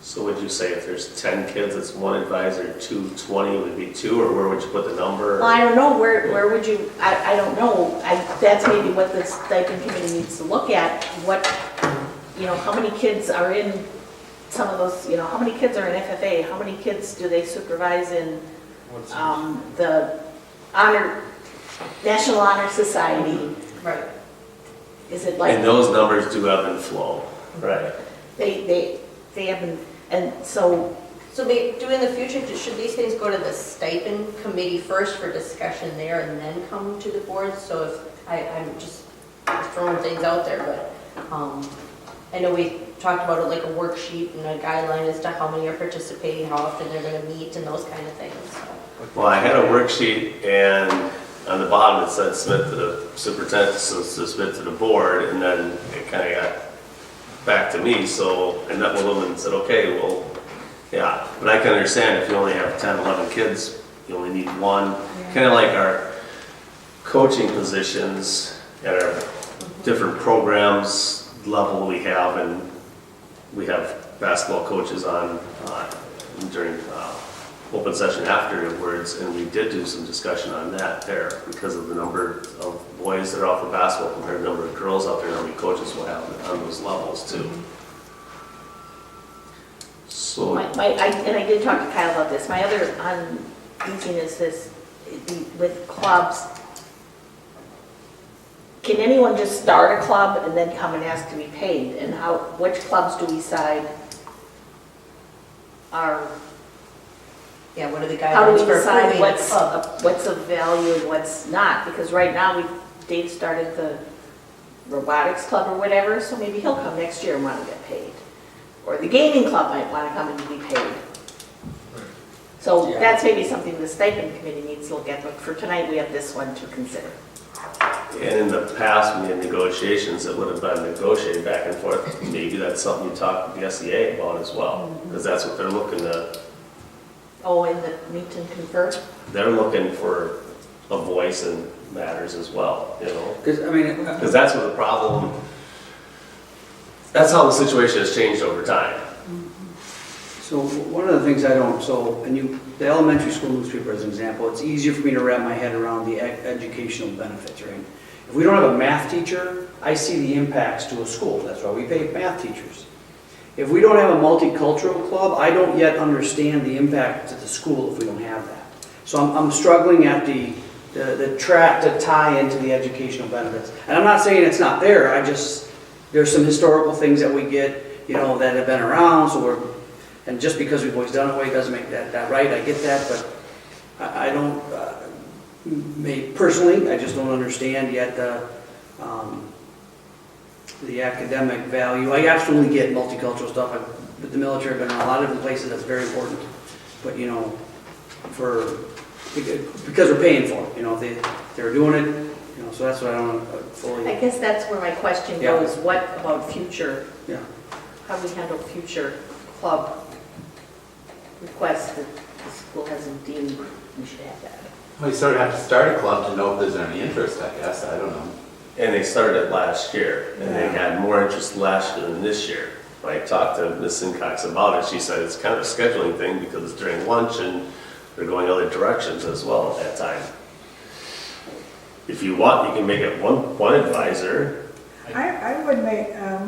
So would you say if there's 10 kids, it's 1 advisor, 20 would be 2, or where would you put the number? Well, I don't know, where would you, I don't know. That's maybe what the stipend committee needs to look at. What, you know, how many kids are in some of those, you know, how many kids are in FFA? How many kids do they supervise in the National Honor Society? Right. Is it like? And those numbers do ebb and flow, right? They have been, and so. So do in the future, should these things go to the stipend committee first for discussion there and then come to the board? So if, I'm just throwing things out there, but I know we talked about it like a worksheet and a guideline as to how many are participating, how often they're going to meet and those kind of things. Well, I had a worksheet, and on the bottom it said submit to the superintendent, so submit to the board, and then it kind of got back to me, so I met with them and said, okay, well, yeah, but I can understand if you only have 10, 11 kids, you only need 1. Kind of like our coaching positions at our different programs level we have, and we have basketball coaches on during open session afterwards, and we did do some discussion on that there because of the number of boys that are out for basketball compared to the number of girls out there, and how many coaches will have on those levels too. So, And I did talk to Kyle about this. My other uneasiness is with clubs. Can anyone just start a club and then come and ask to be paid? And which clubs do we decide are, Yeah, what are the how do we guidelines for decide approving a club? what's of value and what's not? Because right now, Dave started the robotics club or whatever, so maybe he'll come next year and want to get paid. Or the gaming club might want to come and be paid. So Yeah. that's maybe something the stipend committee needs to look at, but for tonight, we have this one to consider. and in the past, when we had negotiations, it would have been negotiated back and forth. Maybe that's something you talk to the SEA about as well, because that's what they're looking to, Oh, and the meet and confer? they're looking for a voice in matters as well, you know? Because, I mean, Because that's what the problem, that's how the situation has changed over time. so one of the things I don't, the elementary school newspaper as an example, it's easier for me to wrap my head around the educational benefits, right? If we don't have a math teacher, I see the impacts to a school. That's why we pay math teachers. If we don't have a multicultural club, I don't yet understand the impact to the school if we don't have that. So I'm struggling at the track to tie into the educational benefits. And I'm not saying it's not there, there's some historical things that we get, that have been around, and just because we've always done it way doesn't make that right, I get that, but I don't, personally, I just don't understand yet the academic value. I absolutely get multicultural stuff. With the military, I've been in a lot of different places, that's very important. But, because we're paying for it, if they're doing it, so that's what I don't fully. I guess that's where my question Yeah. goes, what about future, Yeah. how do we handle future club requests that the school hasn't deemed we should have that? Well, you sort of have to start a club to know if there's any interest, I guess, I don't know. And they started it last year, and they had more interest last year than this year. I talked to Ms. Sincox about it, she said it's kind of a scheduling thing because it's during lunch and they're going other directions as well at that time. If you want, you can make it one advisor. I would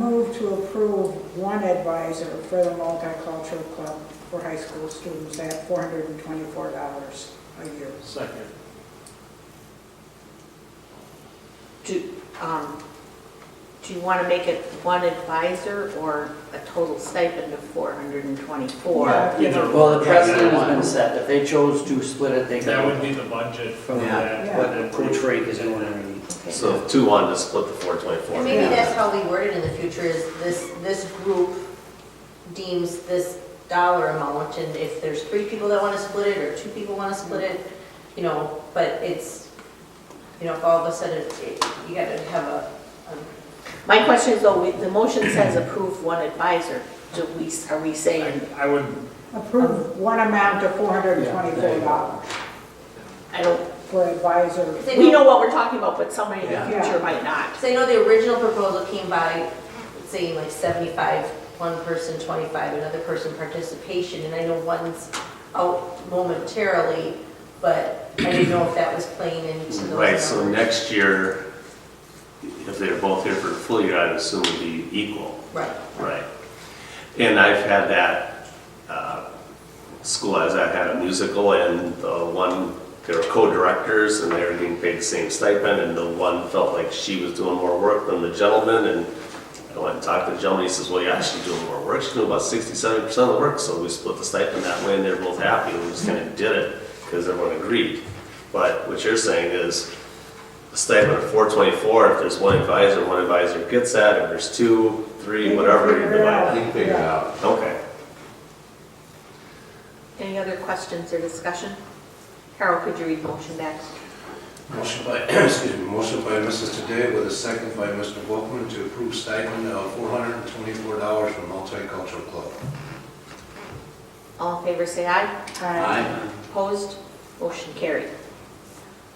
move to approve one advisor for the multicultural club for high school students at $424 a year. Second. Do you want to make it one advisor or a total stipend of $424? Either Well, the or. precedent has been set. If they chose to split it, they That would could. be the budget for Yeah. that. What Coach Frank is doing underneath. Okay. So if two wanted to split the 424. And maybe that's how we word it in the future, is this group deems this dollar amount, and if there's 3 people that want to split it, or 2 people want to split it, but it's, if all of a sudden, you got to have a My question is though, the motion says approve one advisor. Are we saying, I would, Approve one amount of $424 I don't, for advisor. we know what we're talking about, but somebody in the Yeah. future might not. So I know the original proposal came by, saying like 75, one person, 25, another person participation, and I know one's out momentarily, but I didn't know if that was playing into those Right, so numbers. next year, if they're both here for the full year, I'd assume it'd be equal. Right. Right. And I've had that, school as I've had a musical, and the one, they were co-directors and they were getting paid the same stipend, and the one felt like she was doing more work than the gentleman, and I went and talked to the gentleman, he says, well, yeah, she's doing more work, she's doing about 60-70% of the work, so we split the stipend that way, and they're both happy, and we just kind of did it, because everyone agreed. But what you're saying is, the stipend of 424, if there's one advisor gets that, if there's 2, 3, whatever, you divide You can figure it out. it. Okay. Any other questions or discussion? Carol, could you read the motion back? Motion by Mrs. Today with a second by Mr. Volkman to approve stipend of $424 from Multicultural Club. All in favor, say aye. Aye. Opposed? Motion carried.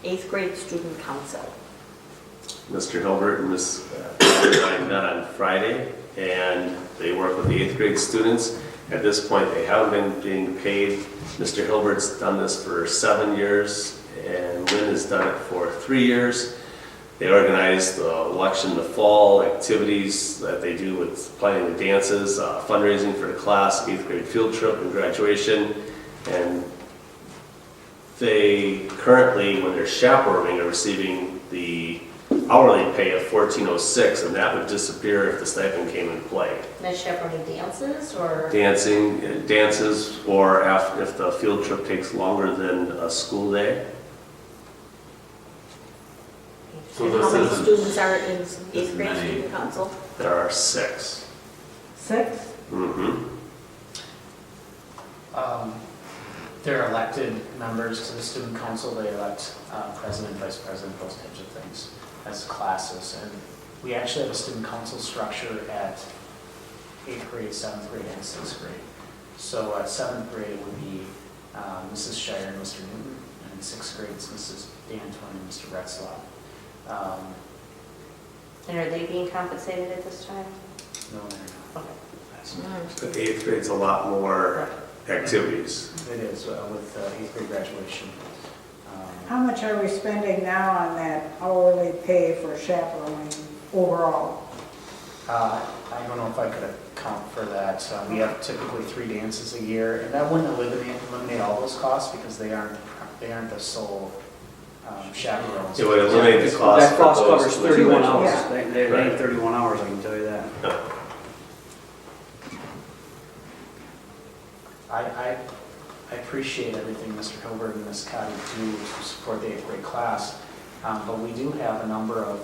8th grade student council. Mr. Hilbert and Ms. and I met on Friday, and they work with the 8th grade students, At this point, they haven't been being paid. Mr. Hilbert's done this for 7 years, and Lynn has done it for 3 years. They organize the election in the fall, activities that they do with playing the dances, fundraising for the class, 8th grade field trip and graduation. And they currently, when they're chaperoning, are receiving the hourly pay of $14.06, and that would disappear if the stipend came in play. And that's chaperoning dances or? Dances, or if the field trip takes longer than a school day. So And this how many isn't students are in as 8th grade many. student council? There are 6. 6? Mm-hmm. They're elected members to the student council. They elect president, vice president, those types of things as classes. And we actually have a student council structure at 8th grade, 7th grade, and 6th grade. So at 7th grade, it would be Mrs. Shire and Mr. Newton, and in 6th grade, it's Mrs. D'Antoine and Mr. Retzlaff. And are they being compensated at this time? No, they're not. Okay. But 8th grade's a lot more activities. It is with 8th grade graduation. How much are we spending now on that hourly pay for chaperoning overall? I don't know if I could account for that. We have typically 3 dances a year, and that wouldn't eliminate all those costs because they aren't the sole chaperones. It would eliminate the cost. That cost for those covers two 31 individuals. hours. They ain't 31 hours, I can tell you that. I appreciate everything Mr. Hilbert and Ms. Cotty do to support the 8th grade class, but we do have a number of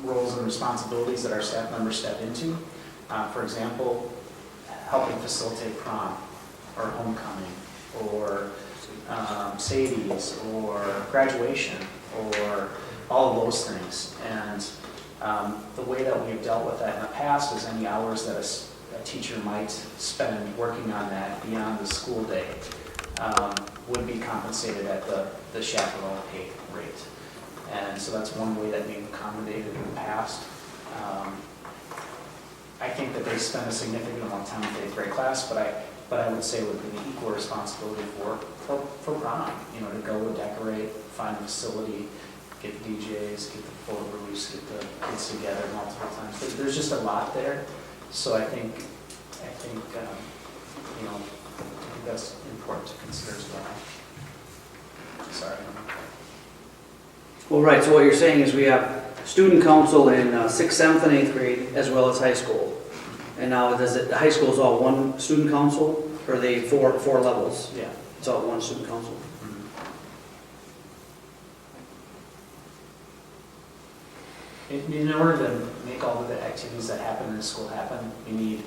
roles and responsibilities that our staff members step into. For example, helping facilitate prom, or homecoming, or Sadie's, or graduation, or all of those things. And the way that we've dealt with that in the past is any hours that a teacher might spend working on that beyond the school day would be compensated at the chaperone pay rate. And so that's one way that we've accommodated in the past. I think that they spend a significant amount of time with the 8th grade class, but I would say it would be an equal responsibility for prom, to go decorate, find a facility, get the DJs, get the photo booths, get the kids together multiple times. There's just a lot there. So I think that's important to consider as well. Sorry. Well, right, so what you're saying is we have student council in 6th, 7th, and 8th grade, as well as high school. And now, the high school is all one student council, or are they four levels? Yeah. It's all one student council. In order to make all of the activities that happen in the school happen, you need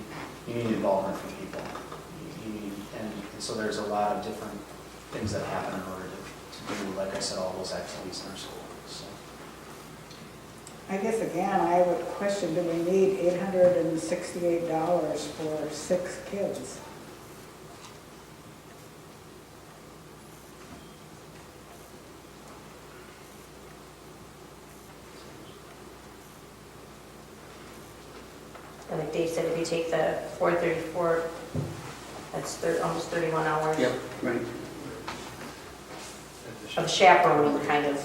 involvement from people. And so there's a lot of different things that happen in order to do, like I said, all those activities in our school. So. I guess again, I would question, do we need $868 for 6 kids? And like Dave said, if you take the 434, that's almost 31 hours Yep, right. of chaperoning, kind of.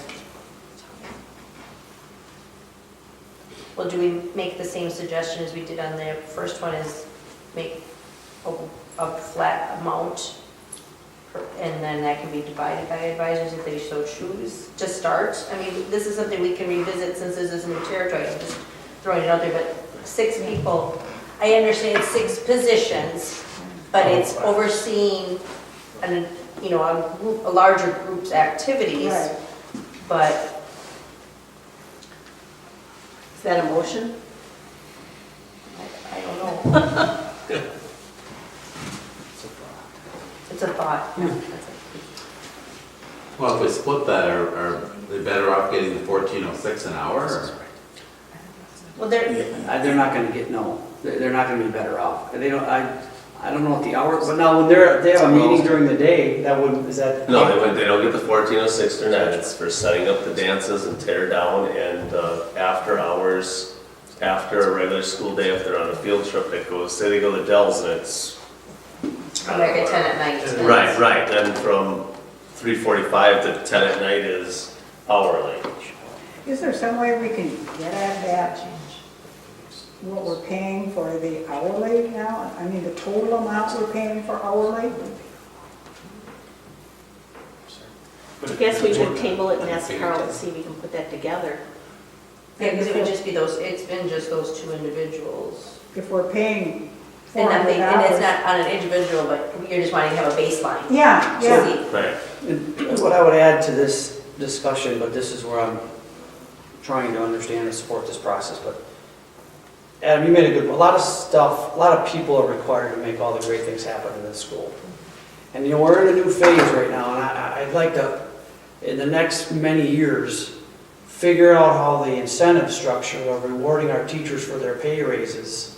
Well, do we make the same suggestion as we did on the first one, is make a flat amount, and then that can be divided by advisors if they so choose to start? I mean, this is something we can revisit since this is new territory. I'm just throwing it out there, but 6 people, I understand 6 positions, but it's overseeing a larger group's activities. Right. But is that a motion? I don't know. It's a thought. Well, if we split that, are they better off getting the $14.06 an hour? Or? Well, they're, They're not gonna get, no, they're not gonna be better off. They don't, I don't know what the hours, but now when they have a meeting during the day, is that? No, they don't get the $14.06 they're not. It's for setting up the dances and tear down, and after hours after a regular school day, if they're on a field trip that goes, say they go to Dell's and it's. I don't Like know, a 10 at night. Right, then from 3:45 to 10 at night is hourly. Is there some way we can get at that, what we're paying for the hourly now? I mean, the total amount we're paying for hourly? I guess we should table it and ask Carl to see if we can put that together. Yeah, because it would just be those, it's been just those two individuals. If we're paying And nothing, and it's $400. not on an individual, but you're just wanting to have a baseline. Yeah, to yeah. see. Right. And what I would add to this discussion, but this is where I'm trying to understand and support this process, but Adam, you made a good, a lot of stuff, a lot of people are required to make all the great things happen in this school. And you know, we're in a new phase right now, and I'd like to, in the next many years, figure out how the incentive structure of rewarding our teachers for their pay raises.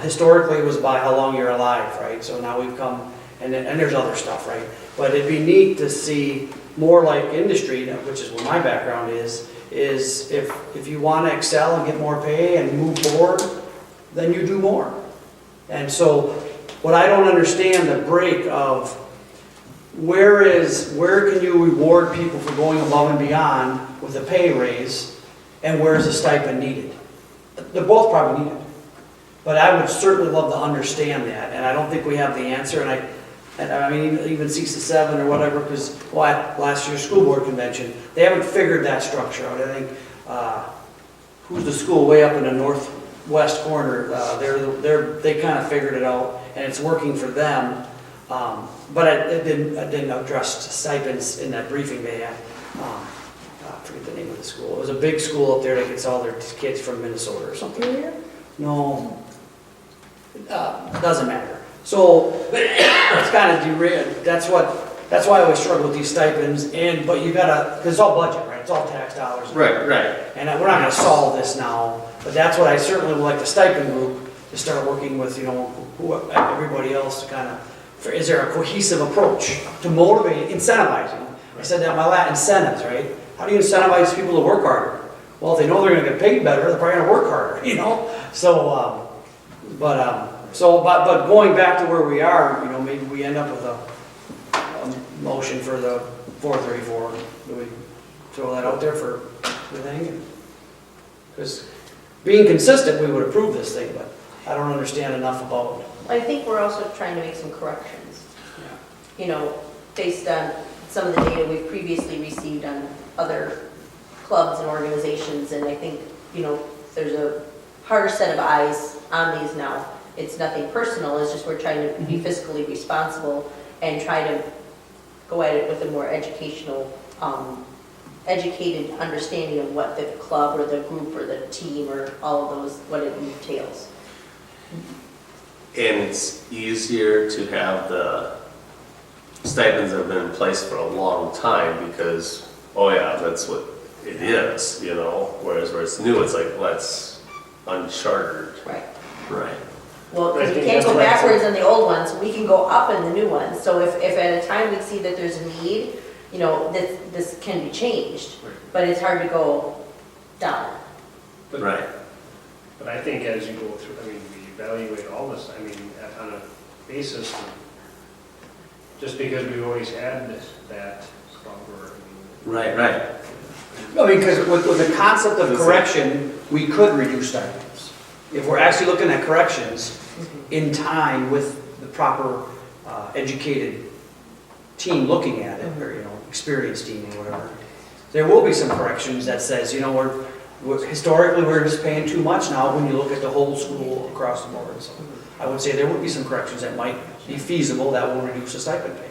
Historically, it was by how long you're alive, right? So now we've come, and there's other stuff, right? But it'd be neat to see more like industry, which is what my background is if you want to excel and get more pay and move forward, then you do more. And so what I don't understand, the break of where can you reward people for going above and beyond with a pay raise, and where is the stipend needed? They're both probably needed. But I would certainly love to understand that, and I don't think we have the answer, and I mean, even CC7 or whatever, because at last year's school board convention, they haven't figured that structure out. I think, who's the school way up in the northwest corner, they kind of figured it out, and it's working for them. But I didn't address stipends in that briefing they had. I forget the name of the school. It was a big school up there that gets all their kids from Minnesota or something. Superior? No, doesn't matter. So it's kind of derailed. That's why I always struggle with these stipends. But you gotta, because it's all budget, right? It's all tax dollars. Right. And we're not gonna solve this now. But that's what I certainly would like the stipend group to start working with. You know, everybody else to kind of. Is there a cohesive approach to motivate, incentivizing? I said that in my last incentives, right? How do you incentivize people to work harder? Well, if they know they're gonna get paid better, they're probably gonna work harder, you know? So, but going back to where we are, you know, maybe we end up with a motion for the 434. Do we throw that out there for the thing? Because being consistent, we would approve this thing, but I don't understand enough about. I think we're also trying to make some corrections. You know, based on some of the data we've previously received on other clubs and organizations, and I think, you know, there's a harder set of eyes on these now. It's nothing personal, it's just we're trying to be fiscally responsible and try to go at it with a more educational, educated understanding of what the club or the group or the team or all of those, what it entails. And it's easier to have the stipends that have been in place for a long time because, oh yeah, that's what it is, you know? Whereas where it's new, it's like, let's uncharted. Right. Right. Well, But I because we think can't that's go what I backwards in the old ones, we can go up in the new ones. So if at a time we see that there's a need, you know, this can be changed, Right. but it's hard to go down. Right. But I think as you go through, I mean, we evaluate all this, I mean, on a basis, just because we've always had that club or, I mean, Right. I mean, because with the concept of correction, we could reduce stipends. If we're actually looking at corrections in time with the proper educated team looking at it, or, you know, experienced team or whatever, there will be some corrections that says, you know, historically we're just paying too much now when you look at the whole school across the board. So I would say there would be some corrections that might be feasible that will reduce the stipend pay.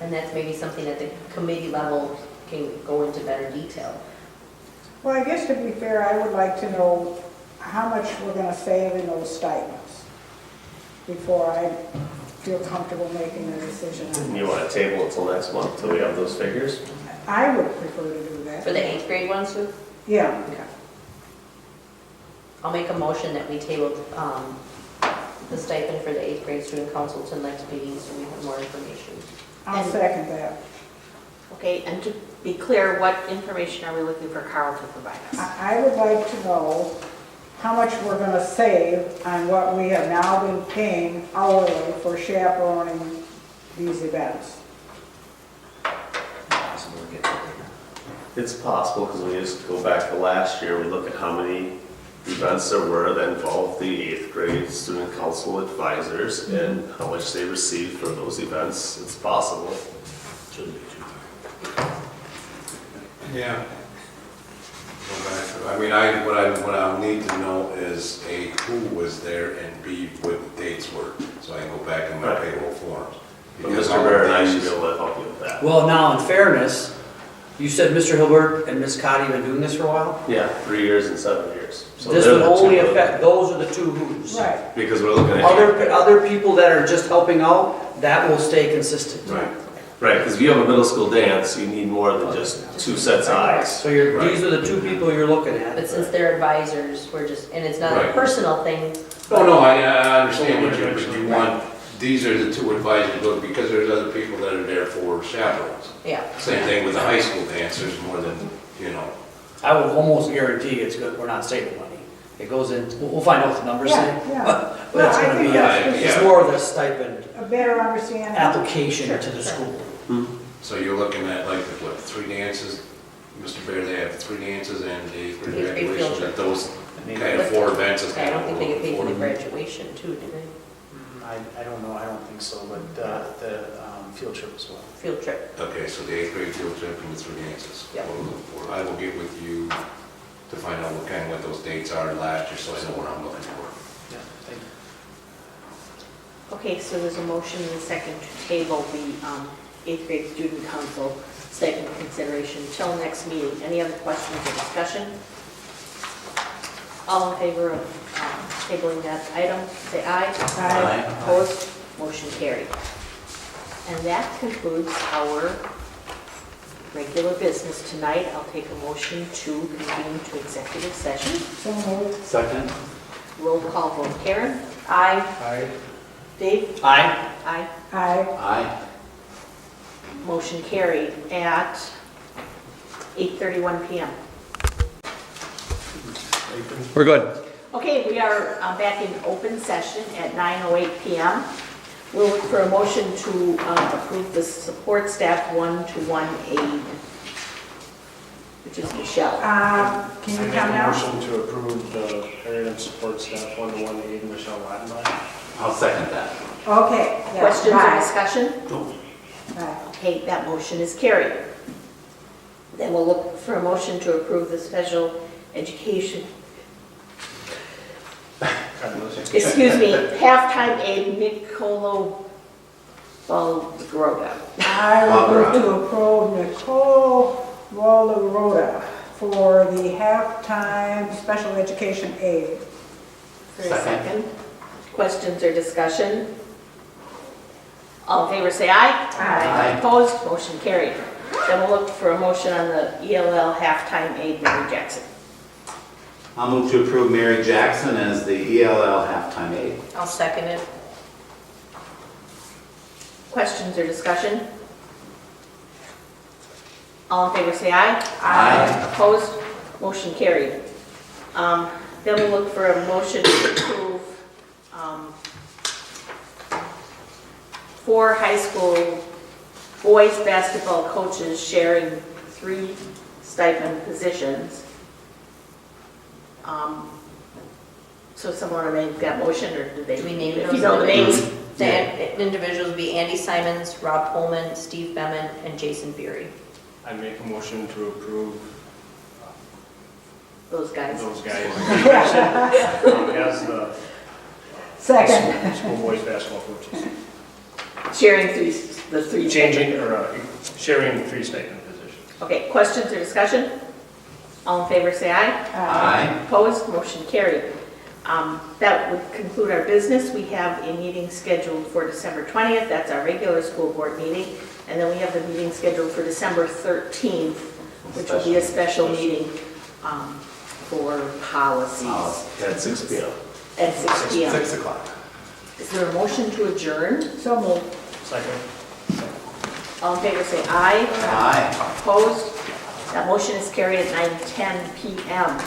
And that's maybe something at the committee level can go into better detail. Well, I guess to be fair, I would like to know how much we're gonna save in those stipends before I feel comfortable making a decision on And it. you want to table it till next month till we have those figures? I would prefer to do that. For the 8th grade ones, Sue? Yeah. I'll make a motion that we table the stipend for the 8th grade student council till next meeting so we have more information. I'll second that. Okay, and to be clear, what information are we looking for Carl to provide us? I would like to know how much we're gonna save on what we have now been paying hourly for chaperoning these events. It's possible, because we just go back to last year, we look at how many events there were that involved the 8th grade student council advisors and how much they received for those events. It's possible. Yeah. Go back to- I mean, what I'll need to know is A, who was there, and B, what the dates were, so I can go back in my Right. payroll forms. But Because Mr. all of Barrett and I should these- be able to help you with that. Well, now in fairness, you said Mr. Hilbert and Ms. Cotty have been doing this for a while? Yeah, 3 years and 7 years. So This they're would the only two- affect, those are the two who's. Right, Because we're looking at. Other people that are just helping out, that will stay consistent. Right, right, because if you have a middle school dance, you need more than just 2 sets of eyes. So these are the two people you're looking at. But since they're advisors, we're just, and it's not a Right. personal thing. Oh, no, I understand what you want, these are the two advisors, but because there's other people that are there for chaperones. Yeah. Same thing with the high school dancers, more than, you know. I would almost guarantee it's good, we're not saving money. It goes in, we'll find out what the numbers say. yeah, yeah. But it's No, I gonna think be, that's just- it's more of the stipend A better understanding. application to the school. So you're looking at like, what, 3 dances? Mr. Bear, they have 3 dances and the 8th grade 8th grade field graduation, trip. that those Maybe. kind of 4 events is I kind of. don't think they get paid for the affordable. graduation too, do they? I don't know, I don't think so, but the field trip as well. Field trip. Okay, so the 8th grade field trip and the 3 dances. Yep. We'll look for. I will get with you to find out what those dates are last year, so I know what I'm looking for. Yeah, thank you. Okay, so there's a motion and a second to table the 8th grade student council stipend consideration till next meeting. Any other questions or discussion? All in favor of tabling that item, say aye. Aye. Opposed, motion carried. And that concludes our regular business tonight. I'll take a motion to convene to executive session. So moved. Second? Roll call vote. Karen? Aye. Aye. Dave? Aye. Aye. Aye. Aye. Motion carried at 8:31 PM. We're good. Okay, we are back in open session at 9:08 PM. We'll look for a motion to approve the support staff one-to-one aid, which is Michelle. Can I you make come a now? motion to approve the parent support staff one-to-one aid Michelle Wattenbach. I'll second that. Okay. yeah, Questions or aye. discussion? Aye. Okay, that motion is carried. Then we'll look for a motion to approve the special education, excuse me, halftime aid Nicolo Balgroda. I will move to approve Nicole Walderoda for the halftime special education aid. For a second. Questions or discussion? All in favor, say aye. Aye. Opposed, motion carried. Then we'll look for a motion on the ELL halftime aid, Mary Jackson. I'll move to approve Mary Jackson as the ELL halftime aide. I'll second it. Questions or discussion? All in favor, say aye. Aye. Opposed, motion carried. Then we'll look for a motion to approve 4 high school boys basketball coaches sharing 3 stipend positions. So someone want to make that motion, or do they? Do we name If those you know the names. The individuals would be Andy Simons, Rob Pullman, Steve Beman, and Jason Beery. I make a motion to approve Those guys. those guys as the Second. school boys basketball coaches. Sharing the 3. Changing or sharing 3 stipend positions. Okay, questions or discussion? All in favor, say aye. Aye. Opposed, motion carried. That would conclude our business. We have a meeting scheduled for December 20th. That's our regular school board meeting. And then we have the meeting scheduled for December 13th, which will be a special meeting for policies At 6 p.m. at 6 p.m. 6 o'clock. Is there a motion to adjourn? So moved. Second. All in favor, say aye. Aye. Opposed? That motion is carried at 9:10 p.m.